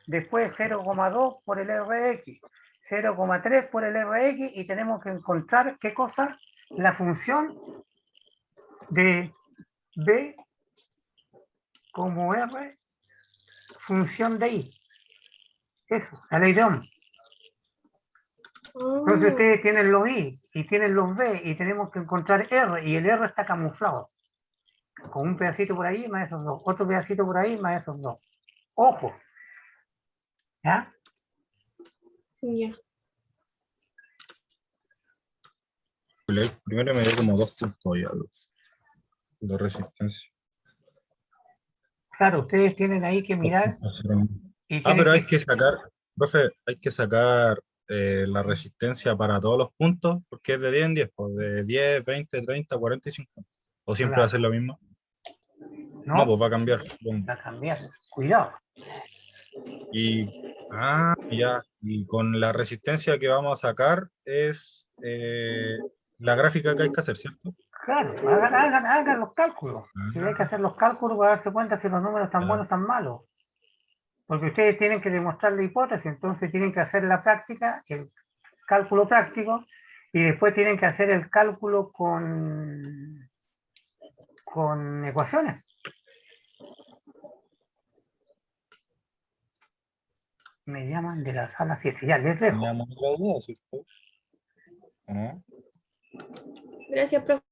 después 0,2 por el RX, 0,3 por el RX, y tenemos que encontrar, ¿qué cosa? La función de B como R, función de I. Eso, la ley de Ohm. Entonces ustedes tienen los I y tienen los B y tenemos que encontrar R, y el R está camuflado. Con un pedacito por ahí más esos dos, otro pedacito por ahí más esos dos. Ojo. ¿Ya? Ya. Primero me dio como 2 puntos ya de resistencia. Claro, ustedes tienen ahí que mirar. Y Pero hay que sacar, profe, hay que sacar la resistencia para todos los puntos, porque es de 10 en 10, pues de 10, 20, 30, 40 y 50. ¿O siempre Claro. va a ser lo mismo? No, No, pues va a cambiar. va a cambiar. Cuidado. Ya. Y con la resistencia que vamos a sacar es la gráfica que hay que hacer, ¿cierto? Claro, hagan los cálculos. Si hay que hacer los cálculos para darse cuenta si los números están buenos o están malos. Porque ustedes tienen que demostrar la hipótesis, entonces tienen que hacer la práctica, el cálculo práctico, y después tienen que hacer el cálculo con ecuaciones. Me llaman de la sala 7, ya les dejo. Gracias, profe.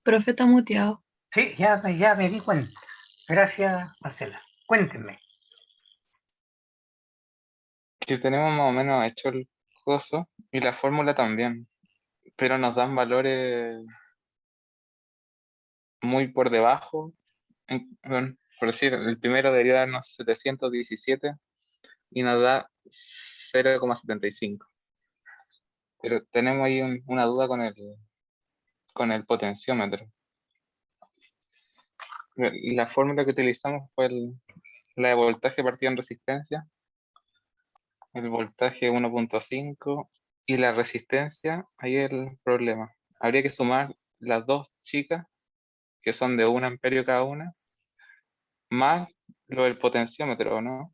Profe, está muteado. Sí, ya me di cuenta. Gracias, Marcela. Cuéntenme. Que tenemos más o menos hecho el coso y la fórmula también, pero nos dan valores muy por debajo. Bueno, por decir, el primero debería darnos 717 y nos da 0,75. Pero tenemos ahí una duda con con el potenciómetro. La fórmula que utilizamos fue la de voltaje partido en resistencia, el voltaje 1.5 y la resistencia, ahí es el problema. Habría que sumar las dos chicas, que son de 1 amperio cada una, más lo del potenciómetro, ¿no?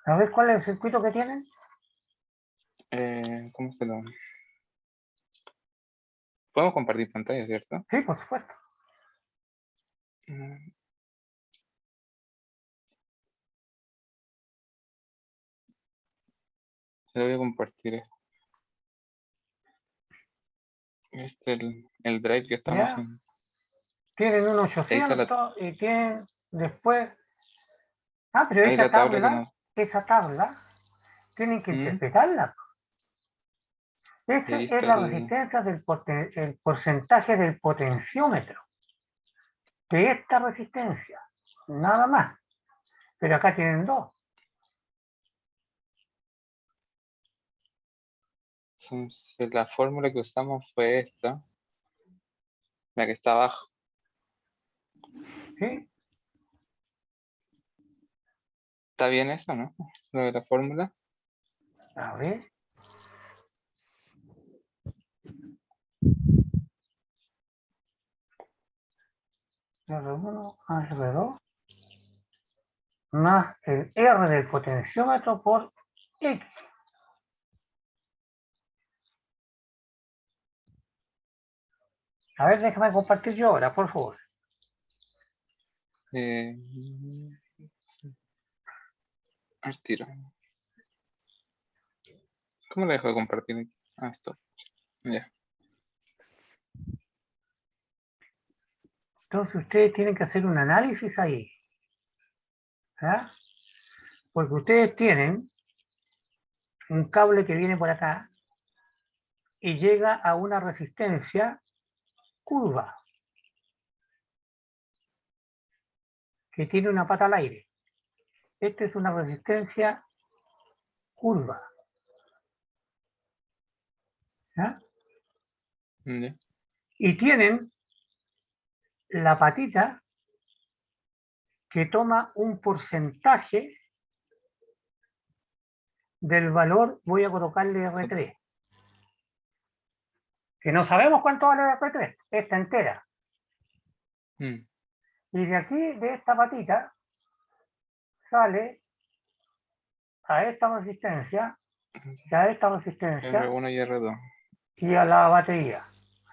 ¿Sabes cuál es el circuito que tienen? ¿Cómo se lo...? Podemos compartir pantalla, ¿cierto? Sí, por supuesto. Mm, Se lo voy a compartir. Este es el drive que estamos ¿Ya? en. Tienen un Ahí está 800 y tienen después... Ah, pero ahí la tabla que nos... esa tabla, tienen que Mm, interpretarla. y Esa ahí es está la resistencia el porcentaje del potenciómetro de esta resistencia, nada más. Pero acá tienen dos. entonces, la fórmula que usamos fue esta, la que está abajo. ¿Sí? ¿Está bien eso, no? Lo de la fórmula. A ver. R1 más R2 más el R del potenciómetro por X. A ver, déjame compartir yo ahora, por favor. Al tiro. ¿Cómo lo dejo de compartir aquí? Ah, esto. Ya. Entonces ustedes tienen que hacer un análisis ahí. ¿Ah? Porque ustedes tienen un cable que viene por acá y llega a una resistencia curva que tiene una pata al aire. Esta es una resistencia curva. ¿Ah? Ya. Y tienen la patita que toma un porcentaje del valor, voy a colocarle R3, que no sabemos cuánto vale R3, esta entera. Mm, Y de aquí, de esta patita, sale a esta resistencia, y a esta resistencia, R1 y R2. y a la batería.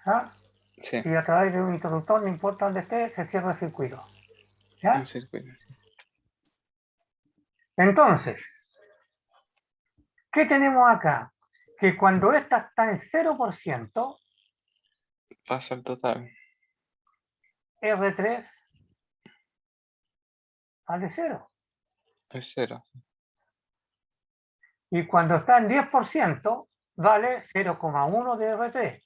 ¿Ah? Sí, Y a través de un interruptor, no importa dónde esté, se cierra el circuito. ¿Ya? un circuito. Entonces, ¿qué tenemos acá? Que cuando esta está en 0%, Pasa el total. R3 vale 0. Es 0. Y cuando está en 10%, vale 0,1 de R3.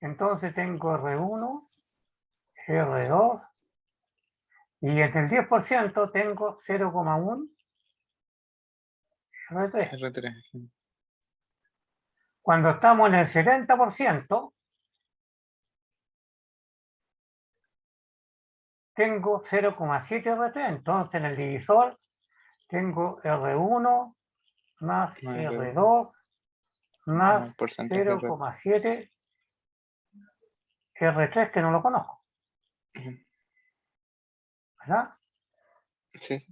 Entonces tengo R1, R2, y en el 10% tengo 0,1 R3. R3. Cuando estamos en el 70%, tengo 0,7 R3. Entonces en el divisor tengo R1 más Más R2 más el porcentaje de R3. 0,7 R3 que no lo conozco. Ujú. ¿Verdad? Sí.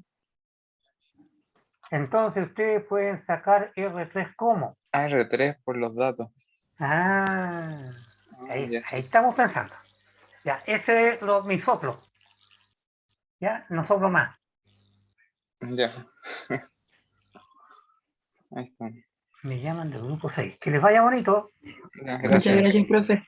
Entonces ustedes pueden sacar R3 como. R3 por los datos. Ah, ahí Ya. estamos pensando. Ya, ese es mi soplo. Ya, no soplo más. Ya. Ahí está. Me llaman del grupo 6. Que les vaya bonito. Ya, Muchas gracias. gracias, profe.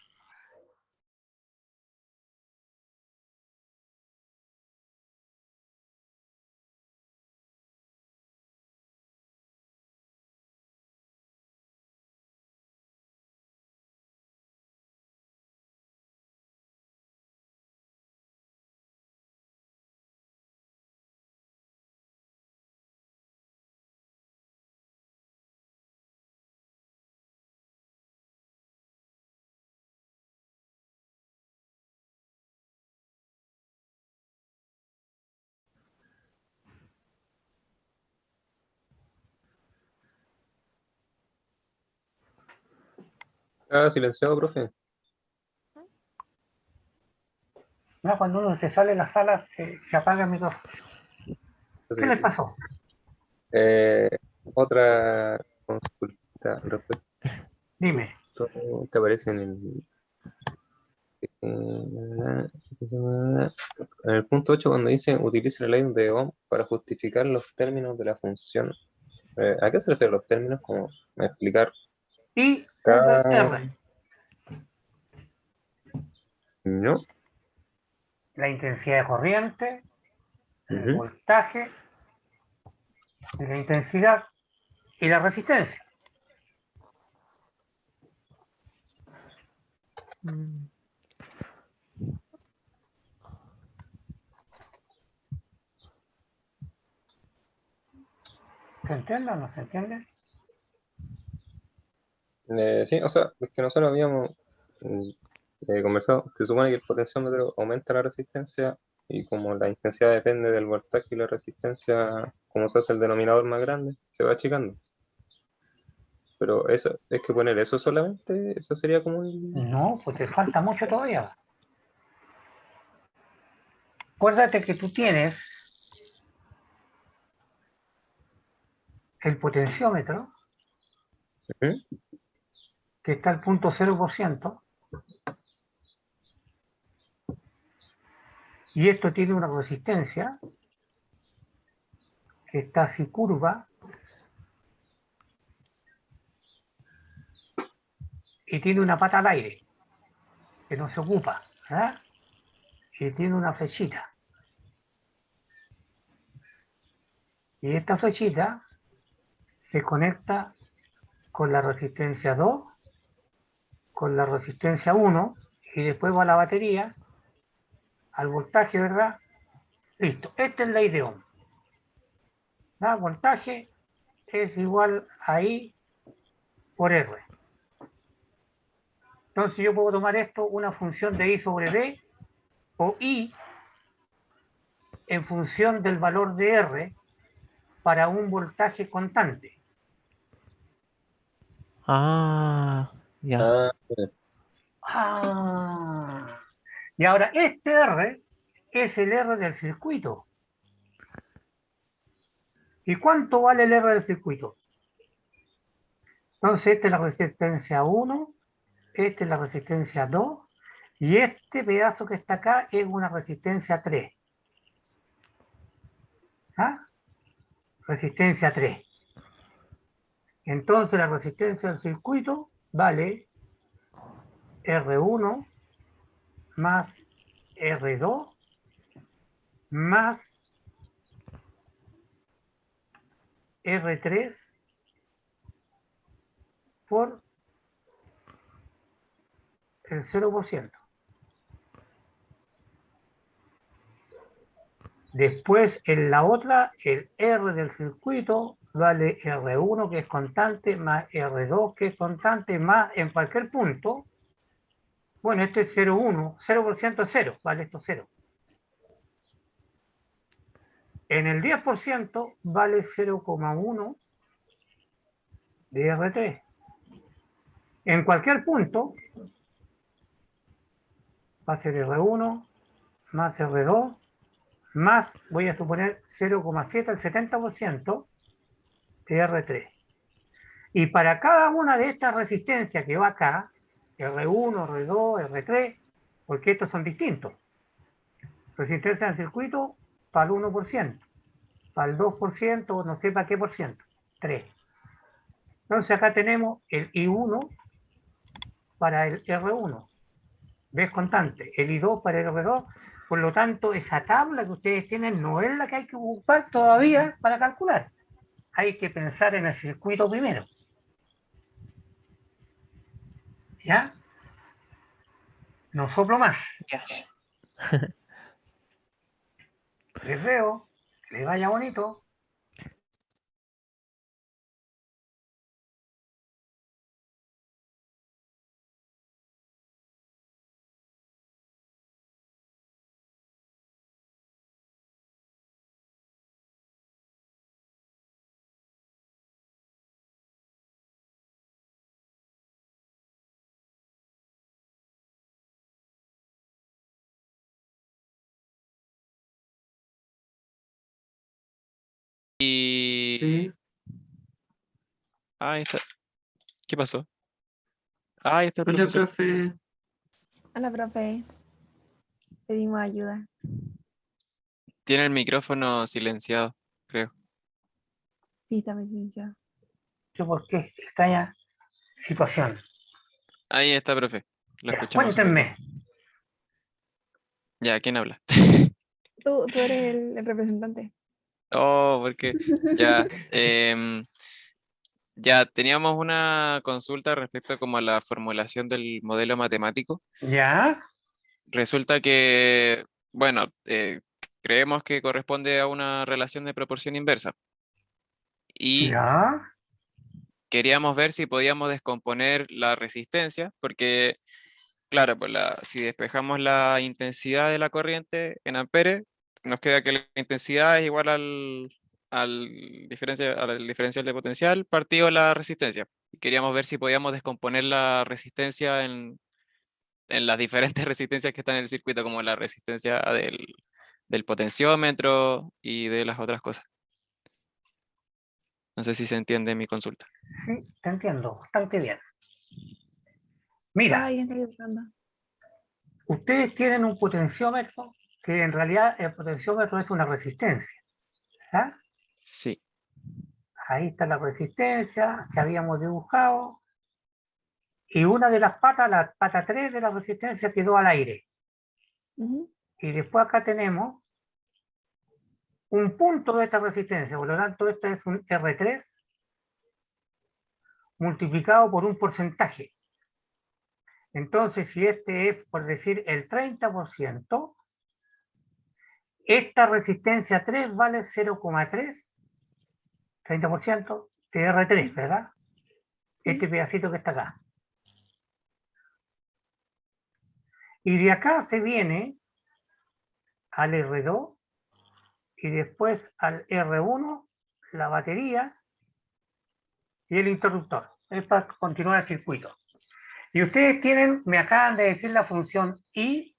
Ah, silenciado, profe. ¿No? Cuando uno se sale de la sala, se apaga el micrófono. Así ¿Qué que les sí. pasó? Otra consulta respecto Dime. que aparece en el punto 8 cuando dice utilice la ley de Ohm para justificar los términos de la función. ¿A qué se refieren los términos? Como explicar Y cada... VR, No. la intensidad de corriente, el Ujú. voltaje, la intensidad y la resistencia. ¿Se entiende o no se entiende? Sí, o sea, es que nosotros habíamos mm, conversado, se supone que el potenciómetro aumenta la resistencia y como la intensidad depende del voltaje y la resistencia, como se hace el denominador más grande, se va achicando. Pero eso, es que poner eso solamente, eso sería como No, pues te falta mucho todavía. Acuérdate que tú tienes el potenciómetro, Ujú. que está al punto 0%, y esto tiene una resistencia que está así curva, y tiene una pata al aire, que no se ocupa, ¿verdad? Y tiene una flechita. Y esta flechita se conecta con la resistencia 2, con la resistencia 1, y después va a la batería, al voltaje, ¿verdad? Listo, esta es la ley de Ohm. ¿Verdad? Voltaje es igual a I por R. Entonces yo puedo tomar esto una función de I sobre D, o I en función del valor de R para un voltaje constante. Ah, ya. Ah, Ah. Y ahora este R es el R del circuito. ¿Y cuánto vale el R del circuito? Entonces esta es la resistencia 1, esta es la resistencia 2, y este pedazo que está acá es una resistencia 3. ¿Ah? Resistencia 3. Entonces la resistencia del circuito vale R1 más R2 más R3 por el 0%. Después en la otra, el R del circuito vale R1 que es constante, más R2 que es constante, más en cualquier punto. Bueno, este es 0,1, 0% es 0, vale esto 0. En el 10% vale 0,1 de R3. En cualquier punto va a ser R1 más R2 más, voy a suponer, 0,7 al 70% de R3. Y para cada una de estas resistencias que va acá, R1, R2, R3, porque estos son distintos. Resistencia del circuito para el 1%, para el 2%, no sé para qué por ciento, 3. Entonces acá tenemos el I1 para el R1, ¿ves? Constante, el I2 para el R2, por lo tanto esa tabla que ustedes tienen no es la que hay que ocupar todavía para calcular. Hay que pensar en el circuito primero. ¿Ya? No soplo más. Ya. Les veo, que les vaya bonito. Y... Ahí está. ¿Qué pasó? Ahí está el Hola, profesor. profe. Hola, profe. Pedimos ayuda. Tiene el micrófono silenciado, creo. Sí, está muy silenciado. ¿Por qué extraña situación? Ahí está, profe. Lo Ya, escuchamos súper bien. cuéntenme. Ya, ¿quién habla? Tú eres el representante. Oh, porque ya, ya teníamos una consulta respecto como a la formulación del modelo matemático. ¿Ya? Resulta que, bueno, creemos que corresponde a una relación de proporción inversa. Y ¿Ya? queríamos ver si podíamos descomponer la resistencia, porque, claro, pues si despejamos la intensidad de la corriente en amperes, nos queda que la intensidad es igual al diferencial de potencial partido la resistencia. Queríamos ver si podíamos descomponer la resistencia en las diferentes resistencias que están en el circuito, como la resistencia del potenciómetro y de las otras cosas. No sé si se entiende mi consulta. Sí, te entiendo, bastante bien. Mira, Ay, estoy buscando. ustedes tienen un potenciómetro que en realidad el potenciómetro es una resistencia. ¿Ya? Sí. Ahí está la resistencia que habíamos dibujado. Y una de las patas, la pata 3 de la resistencia, quedó al aire. Y después acá tenemos un punto de esta resistencia, por lo tanto esta es un R3 multiplicado por un porcentaje. Entonces, si este es, por decir, el 30%, esta resistencia 3 vale 0,3, 30% de R3, ¿verdad? Este pedacito que está acá. Y de acá se viene al R2 y después al R1, la batería y el interruptor. Es para continuar el circuito. Y ustedes tienen, me acaban de decir la función I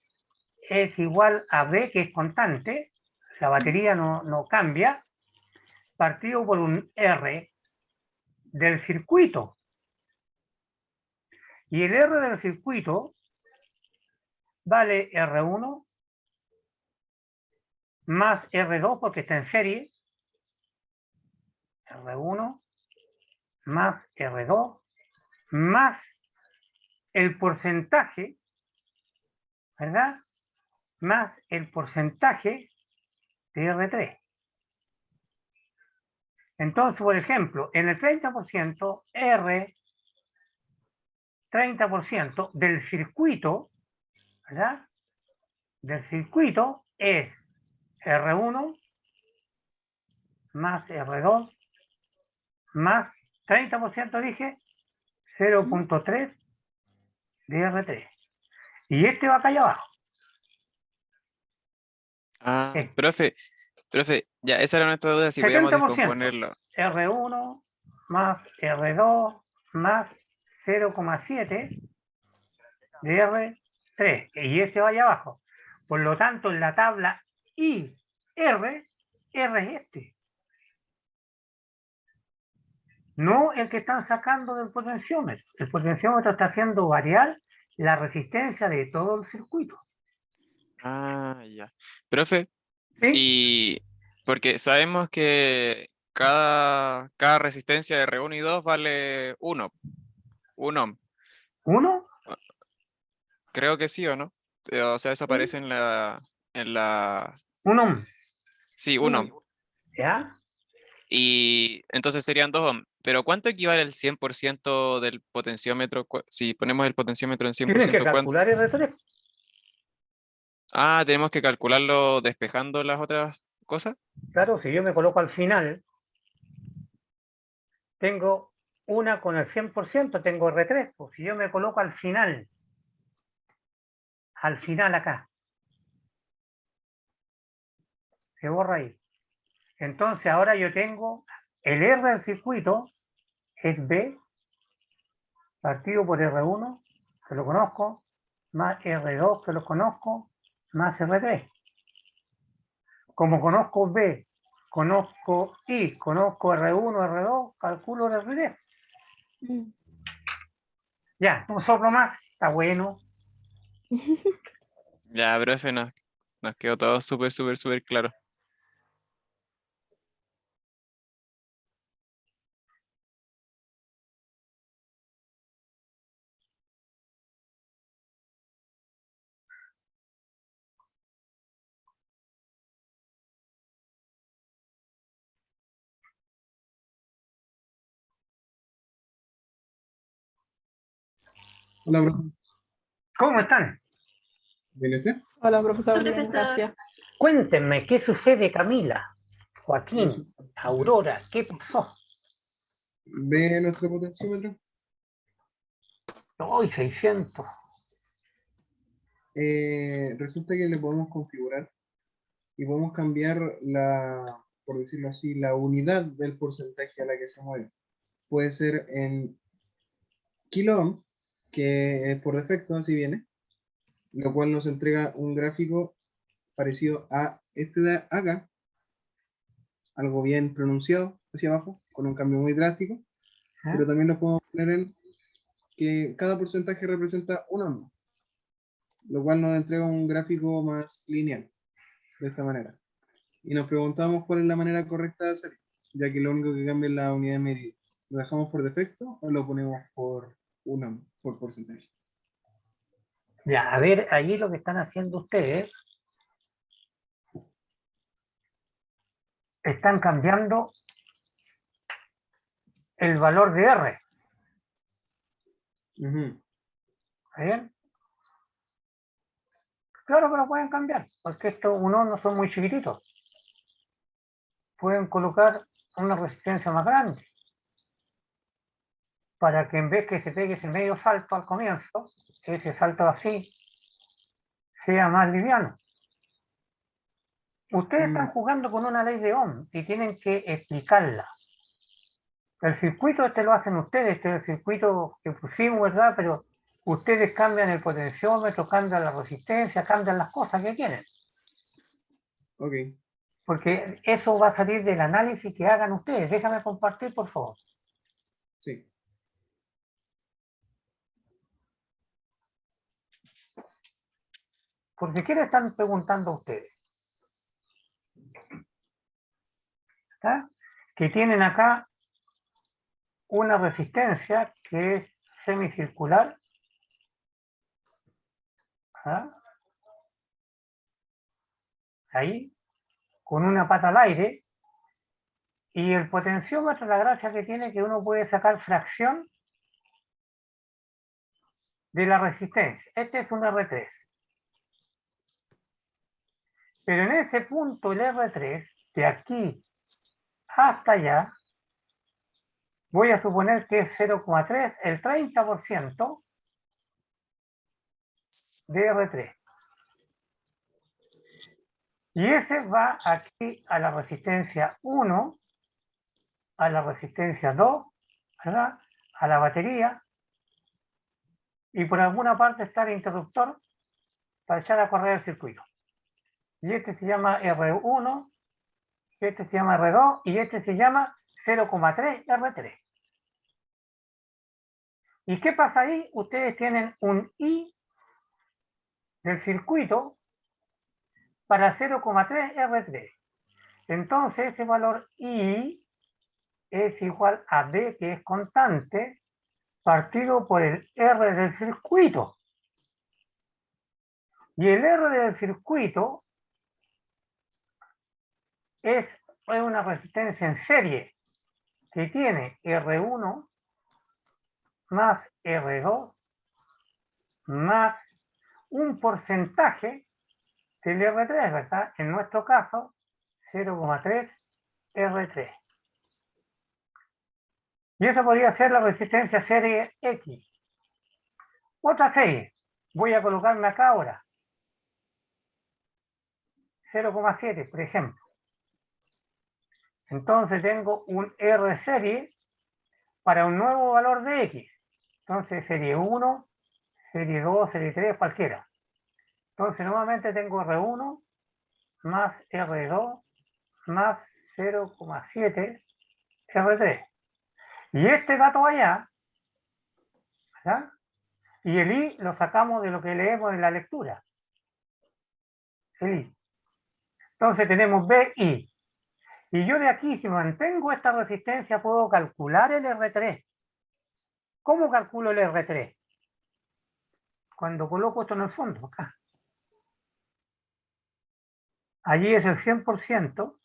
es igual a B, que es constante, la batería no cambia, partido por un R del circuito. Y el R del circuito vale R1 más R2 porque está en serie, R1 más R2 más el porcentaje, ¿verdad? Más el porcentaje de R3. Entonces, por ejemplo, en el 30%, R, 30% del circuito, ¿verdad? Del circuito es R1 más R2 más 30%, dije, 0,3 de R3. Y este va acá allá abajo. Ah, profe, ya esa era nuestra duda, si podíamos 70%. descomponerlo. R1 más R2 más 0,7 de R3. Y este va allá abajo. Por lo tanto, en la tabla I, R es este. No el que están sacando del potenciómetro. El potenciómetro está haciendo variar la resistencia de todo el circuito. Ah, ya. Profe, y porque sabemos que cada resistencia de R1 y 2 vale 1 ohm. ¿1? Creo que sí, ¿o no? O sea, eso aparece en la... 1 ohm. Sí, 1 ohm. ¿Ya? Y entonces serían 2 ohm. Pero ¿cuánto equivale el 100% del potenciómetro? Si ponemos el potenciómetro en 100%, Tienen que ¿cuánto? calcular R3. Ah, tenemos que calcularlo despejando las otras cosas. Claro, si yo me coloco al final, tengo una con el 100%, tengo R3. Pues si yo me coloco al final acá, se borra ahí. Entonces ahora yo tengo el R del circuito, es B, partido por R1, que lo conozco, más R2, que lo conozco, más R3. Como conozco B conozco I, conozco R1, R2, calculo R3. Ya, un soplo más, está bueno. Ya, profe, nos quedó todo súper claro. Hola, profe. ¿Cómo están? ¿Bien usted? Hola, profesor. Hola, Bien, profesor. gracias. Cuéntenme, ¿qué sucede, Camila? Joaquín, Aurora, ¿qué pasó? ¿Ve nuestro potenciómetro? Hoy 600. Resulta que le podemos configurar y podemos cambiar por decirlo así, la unidad del porcentaje a la que se mueve. Puede ser en kilo ohm, que es por defecto, así viene, lo cual nos entrega un gráfico parecido a este de acá, algo bien pronunciado hacia abajo, con un cambio muy drástico, pero también lo podemos poner en que cada porcentaje representa un ohm, lo cual nos entrega un gráfico más lineal, de esta manera. Y nos preguntamos cuál es la manera correcta de hacerlo, ya que lo único que cambia es la unidad de medida. ¿Lo dejamos por defecto o lo ponemos por por porcentaje? Ya, a ver, allí lo que están haciendo ustedes, están cambiando el valor de R. ¿Está bien? Claro que lo pueden cambiar, porque estos unos no son muy chiquititos. Pueden colocar una resistencia más grande, para que en vez que se pegue ese medio salto al comienzo, ese salto así, sea más liviano. Ustedes están jugando con una ley de Ohm y tienen que explicarla. El circuito este lo hacen ustedes, este es el circuito que pusimos, ¿verdad? Pero ustedes cambian el potenciómetro, cambian la resistencia, cambian las cosas que quieren. Ok. Porque eso va a salir del análisis que hagan ustedes. Déjame compartir, por favor. Sí. Porque ¿qué le están preguntando a ustedes? ¿Está? Que tienen acá una resistencia que es semicircular. ¿Ah? Ahí, con una pata al aire. Y el potenciómetro, la gracia que tiene, que uno puede sacar fracción de la resistencia. Este es un R3. Pero en ese punto el R3, de aquí hasta allá, voy a suponer que es 0,3, el 30% de R3. Y ese va aquí a la resistencia 1, a la resistencia 2, ¿verdad? A la batería, y por alguna parte está el interruptor para echar a correr el circuito. Y este se llama R1, este se llama R2 y este se llama 0,3 R3. ¿Y qué pasa ahí? Ustedes tienen un I del circuito para 0,3 R3. Entonces ese valor I es igual a B, que es constante, partido por el R del circuito. Y el R del circuito es una resistencia en serie que tiene R1 más R2 más un porcentaje del R3, ¿verdad? En nuestro caso, 0,3 R3. Y eso podría ser la resistencia serie X. Otra serie, voy a colocarme acá ahora. 0,7, por ejemplo. Entonces tengo un R serie para un nuevo valor de X. Entonces serie 1, serie 2, serie 3, cualquiera. Entonces nuevamente tengo R1 más R2 más 0,7 R3. Y este dato allá, ¿ya? Y el I lo sacamos de lo que leemos en la lectura. El I. Entonces tenemos BI. Y yo de aquí, si mantengo esta resistencia, puedo calcular el R3. ¿Cómo calculo el R3? Cuando coloco esto en el fondo, acá. Allí es el 100%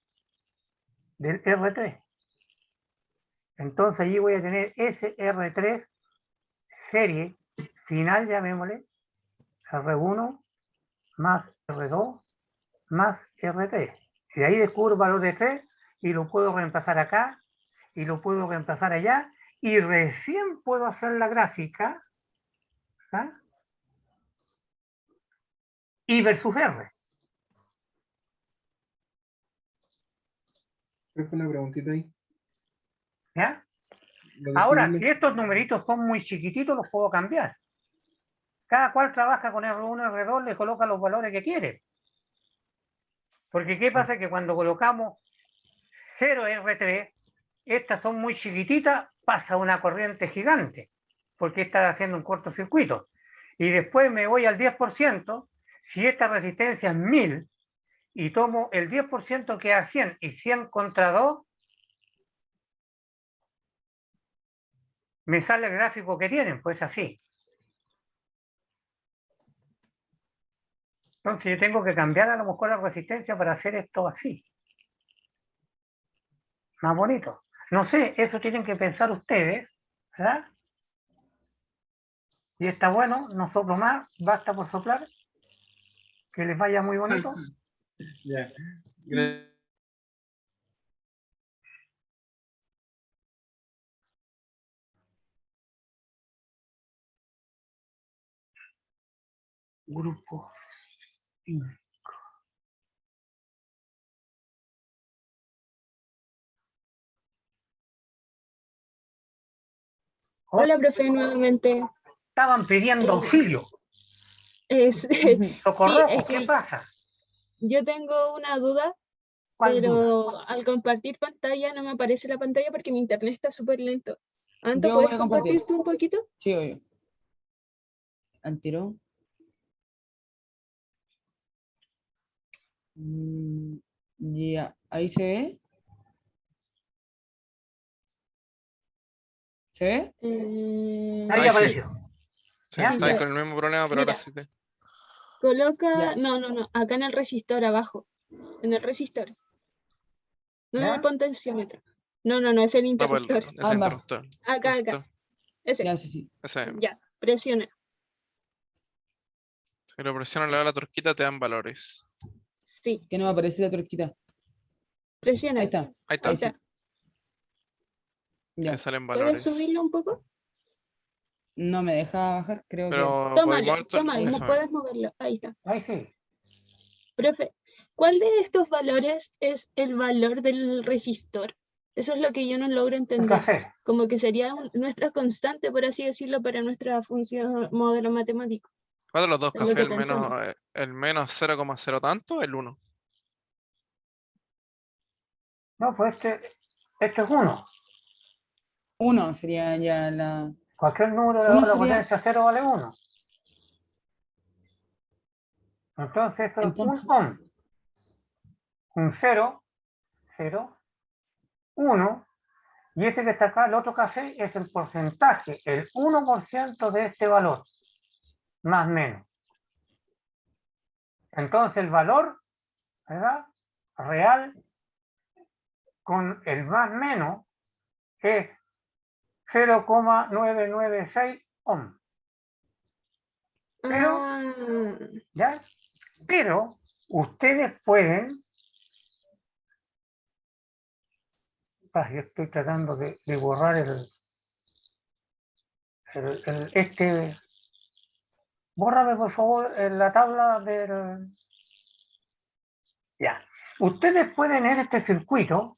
del R3. Entonces allí voy a tener ese R3 serie final, llamémosle, R1 más R2 más R3. Y de ahí descubro el valor de 3 y lo puedo reemplazar acá y lo puedo reemplazar allá y recién puedo hacer la gráfica, ¿ah? I versus R. Creo que una preguntita ahí. ¿Ya? Lo que Ahora, estoy si estos numeritos son muy chiquititos, los puedo cambiar. Cada cual trabaja con R1, R2, le coloca los valores que quiere. Porque ¿qué pasa? Que cuando colocamos 0 R3, estas son muy chiquititas, pasa una corriente gigante, porque está haciendo un cortocircuito. Y después me voy al 10%, si esta resistencia es 1000, y tomo el 10% que es 100, y 100 contra 2, me sale el gráfico que tienen, pues así. Entonces yo tengo que cambiar a lo mejor la resistencia para hacer esto así. Más bonito. No sé, eso tienen que pensar ustedes, ¿verdad? Y está bueno, no soplo más, basta por soplar. Que les vaya muy bonito. Ya. Grupo 5. Hola, profe, nuevamente. Estaban pidiendo auxilio. Sí, Socorro, es ¿qué que pasa? yo tengo una duda, ¿Cuál pero al compartir pantalla no me aparece la pantalla porque mi internet está súper lento. Anto, Yo voy ¿puedes a compartir. compartir tú un poquito? Sí, obvio. Al tiro. Ya, ahí se ve. ¿Se ve? Ahí Ahí sí. apareció. Sí, ¿Ya? está ahí con el mismo problema, pero ahora Mira. sí te. Coloca, Ya. no, acá en el resistor abajo, en el resistor. No en ¿Ya? el potenciómetro. No, es el No, pues interruptor. ese interruptor. Acá. Resistor. Ese. Ya, sí. Ese mismo. Ya, presiona. Si lo presionas le da la turquita, te dan valores. Sí. Que no me aparece la turquita. Presiona. Ahí está. Ahí está. Ahí está. Te Ya. salen ¿Puedes valores. subirlo un poco? No me deja bajar, creo que. Pero podéis mover Tómalo, eso no puedes moverlo. Ahí está. Ahí sí. Profe, ¿cuál de estos valores es el valor del resistor? Eso es lo que yo no logro entender. Entonces, Como que sería nuestra constante, por así decirlo, para nuestra función modelo matemático. ¿cuál de los dos Es lo cafés? que El menos 0,0 tanto, el 1. no, pues este es 1. 1 sería ya la. Cualquier número de Uno la sería- potencia 0 vale 1. Entonces esto es un Entonces, ohm. Un 0, 0, 1. Y este que está acá, el otro café, es el porcentaje, el 1% de este valor. Más menos. Entonces el valor, ¿verdad? Real con el más menos es 0,996 ohm. Pero, ¿ya? Pero ustedes pueden, yo estoy tratando de borrar bórrame por favor en la tabla del, ya. Ustedes pueden en este circuito,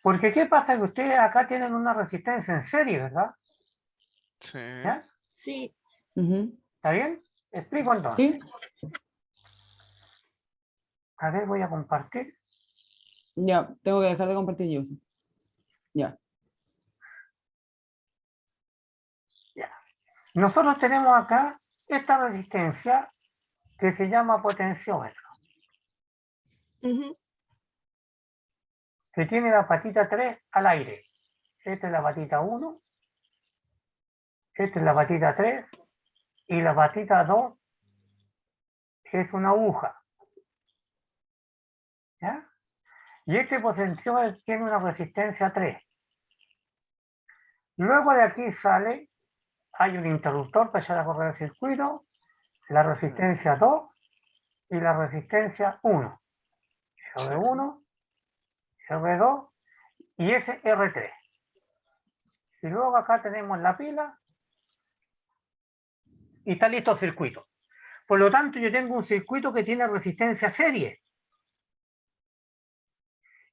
porque ¿qué pasa? Que ustedes acá tienen una resistencia en serie, ¿verdad? Sí. ¿Ya? Sí. ¿Está bien? Explico entonces. Sí. A ver, voy a compartir. Ya, tengo que dejar de compartir yo. Sí. Ya. Nosotros tenemos acá esta resistencia que se llama potenciómetro, que tiene la patita 3 al aire. Esta es la patita 1, esta es la patita 3 y la patita 2 es una aguja. ¿Ya? Y este potenciómetro tiene una resistencia 3. Luego de aquí sale, hay un interruptor para echar a correr el circuito, la resistencia 2 y la resistencia 1. R1, R2 y ese R3. Y luego acá tenemos la pila y está listo el circuito. Por lo tanto, yo tengo un circuito que tiene resistencia serie.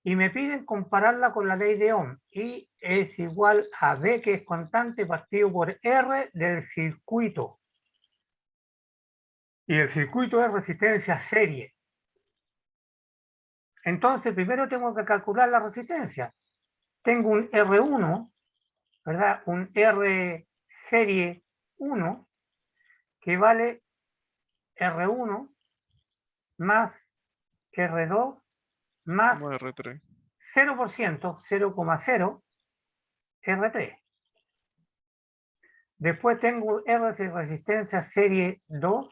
Y me piden compararla con la ley de Ohm. Y es igual a B, que es constante, partido por R del circuito. Y el circuito es resistencia serie. Entonces, primero tengo que calcular la resistencia. Tengo un R1, ¿verdad? Un R serie 1, que vale R1 más R2 más Como R3. 0%, 0,0 R3. Después tengo R de resistencia serie 2,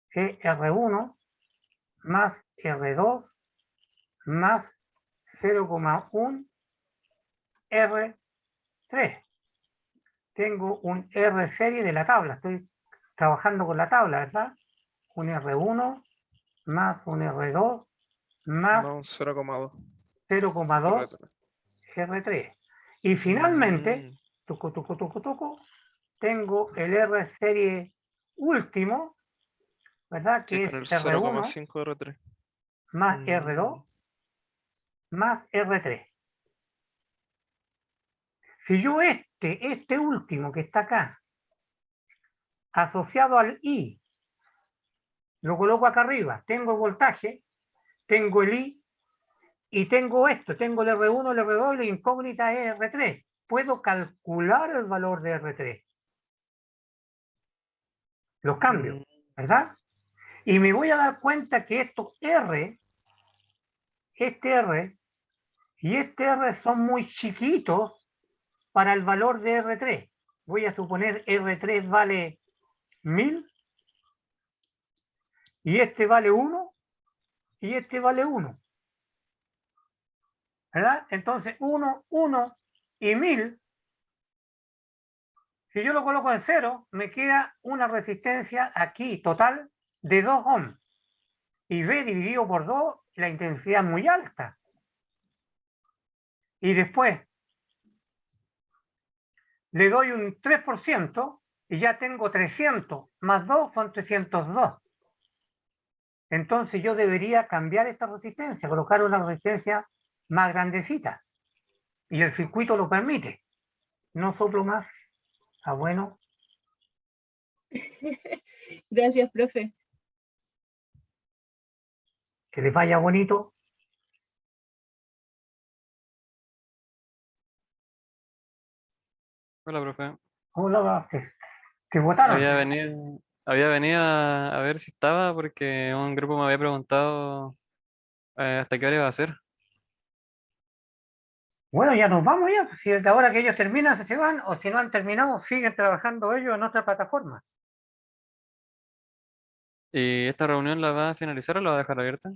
que R1 más R2 más 0,1 R3. Tengo un R serie de la tabla, estoy trabajando con la tabla, ¿verdad? Un R1 más un R2 más un 0,2. 0,2 R3. Y finalmente, tengo el R serie último, ¿verdad? Que Que es con es el R1 0,5 R3. más R2 más R3. Si yo este último que está acá, asociado al I, lo coloco acá arriba, tengo el voltaje, tengo el I y tengo esto, tengo el R1, el R2 y la incógnita es R3. Puedo calcular el valor de R3. Los cambios, ¿verdad? Y me voy a dar cuenta que estos R, este R y este R son muy chiquitos para el valor de R3. Voy a suponer R3 vale 1000 y este vale 1 y este vale 1. ¿Verdad? Entonces 1, 1 y 1000, si yo lo coloco en 0, me queda una resistencia aquí total de 2 ohms. Y V dividido por 2, la intensidad es muy alta. Y después le doy un 3% y ya tengo 300, más 2 son 302. Entonces yo debería cambiar esta resistencia, colocar una resistencia más grandecita. Y el circuito lo permite. No soplo más. Ah, bueno. Gracias, profe. Que les vaya bonito. Hola, profe. Hola, ¿te votaron? Había venido a ver si estaba porque un grupo me había preguntado hasta qué hora iba a ser. Bueno, ya nos vamos ya. Si desde ahora que ellos terminan se van, o si no han terminado, siguen trabajando ellos en otra plataforma. ¿Y esta reunión la va a finalizar o la va a dejar abierta?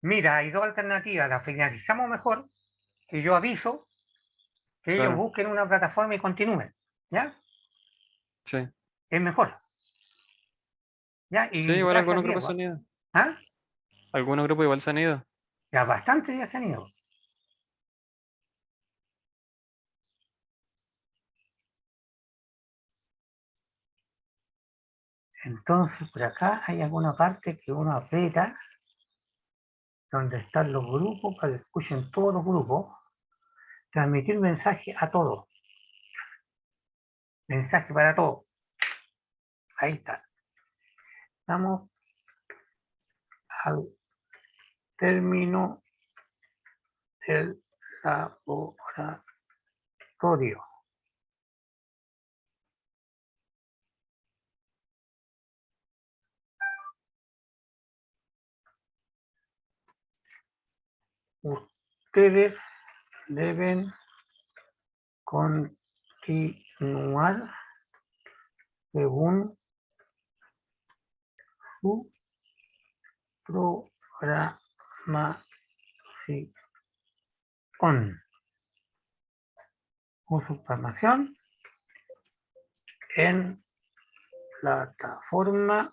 Mira, hay dos alternativas. La finalizamos mejor, que yo aviso que ellos Claro. busquen una plataforma y continúen. ¿Ya? Sí. Es mejor. ¿Ya? Sí, Y igual gracias, algunos grupos Diego. se han ido. ¿Ah? Algunos grupos igual se han ido. Ya bastante ya se han ido. Entonces, por acá hay alguna parte que uno aprieta donde están los grupos para que escuchen todos los grupos. Transmitir mensaje a todos. Mensaje para todos. Ahí está. Estamos al término del laboratorio. Ustedes deben continuar según su programación o su programación en plataforma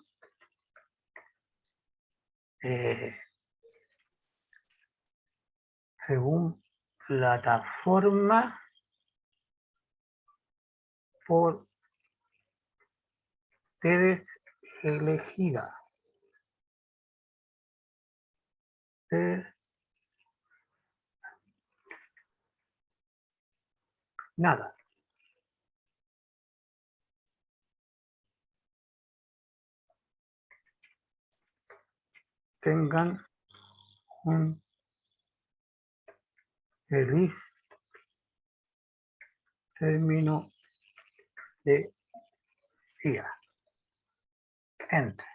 según plataforma por ustedes elegida. Nada. Tengan un feliz término de día. Enter.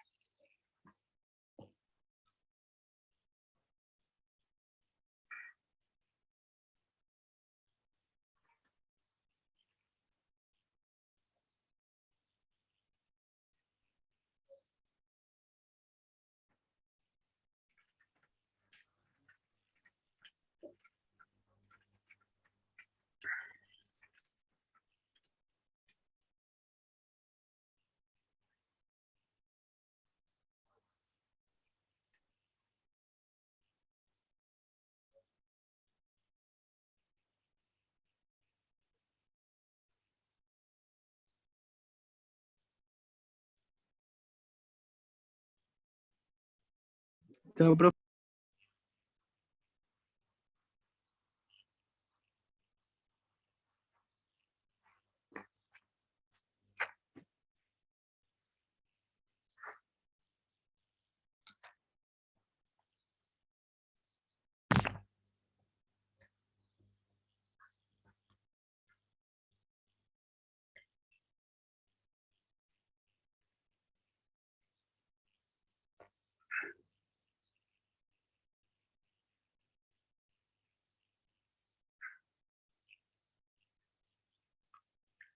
Chao, profe.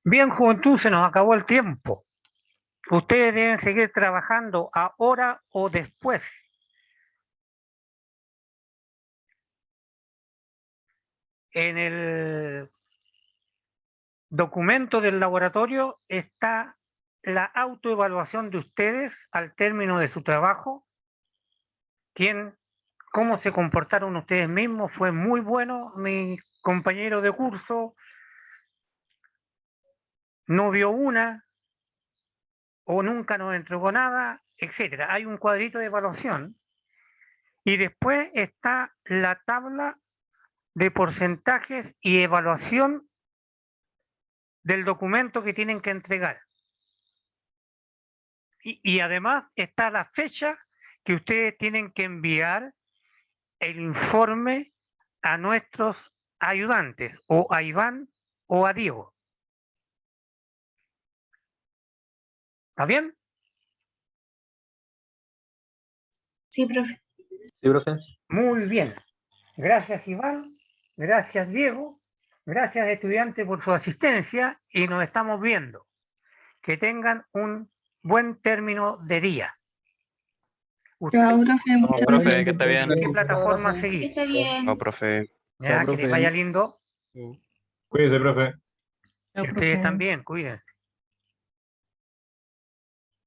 Bien, juventud, se nos acabó el tiempo. Ustedes deben seguir trabajando ahora o después. En el documento del laboratorio está la autoevaluación de ustedes al término de su trabajo. Cómo se comportaron ustedes mismos fue muy bueno. Mi compañero de curso no vio una o nunca nos entregó nada, etcétera. Hay un cuadrito de evaluación y después está la tabla de porcentajes y evaluación del documento que tienen que entregar. Y además está la fecha que ustedes tienen que enviar el informe a nuestros ayudantes, o a Iván o a Diego. ¿Está bien? Sí, profe. Sí, profe. Muy bien. Gracias, Iván. Gracias, Diego. Gracias, estudiantes, por su asistencia y nos estamos viendo. Que tengan un buen término de día. Chao, profe. No, profe, que está bien. ¿En qué plataforma Que seguir? está bien. No, profe. Ya, que les vaya lindo. Cuídese, profe. Y ustedes también, cuídense.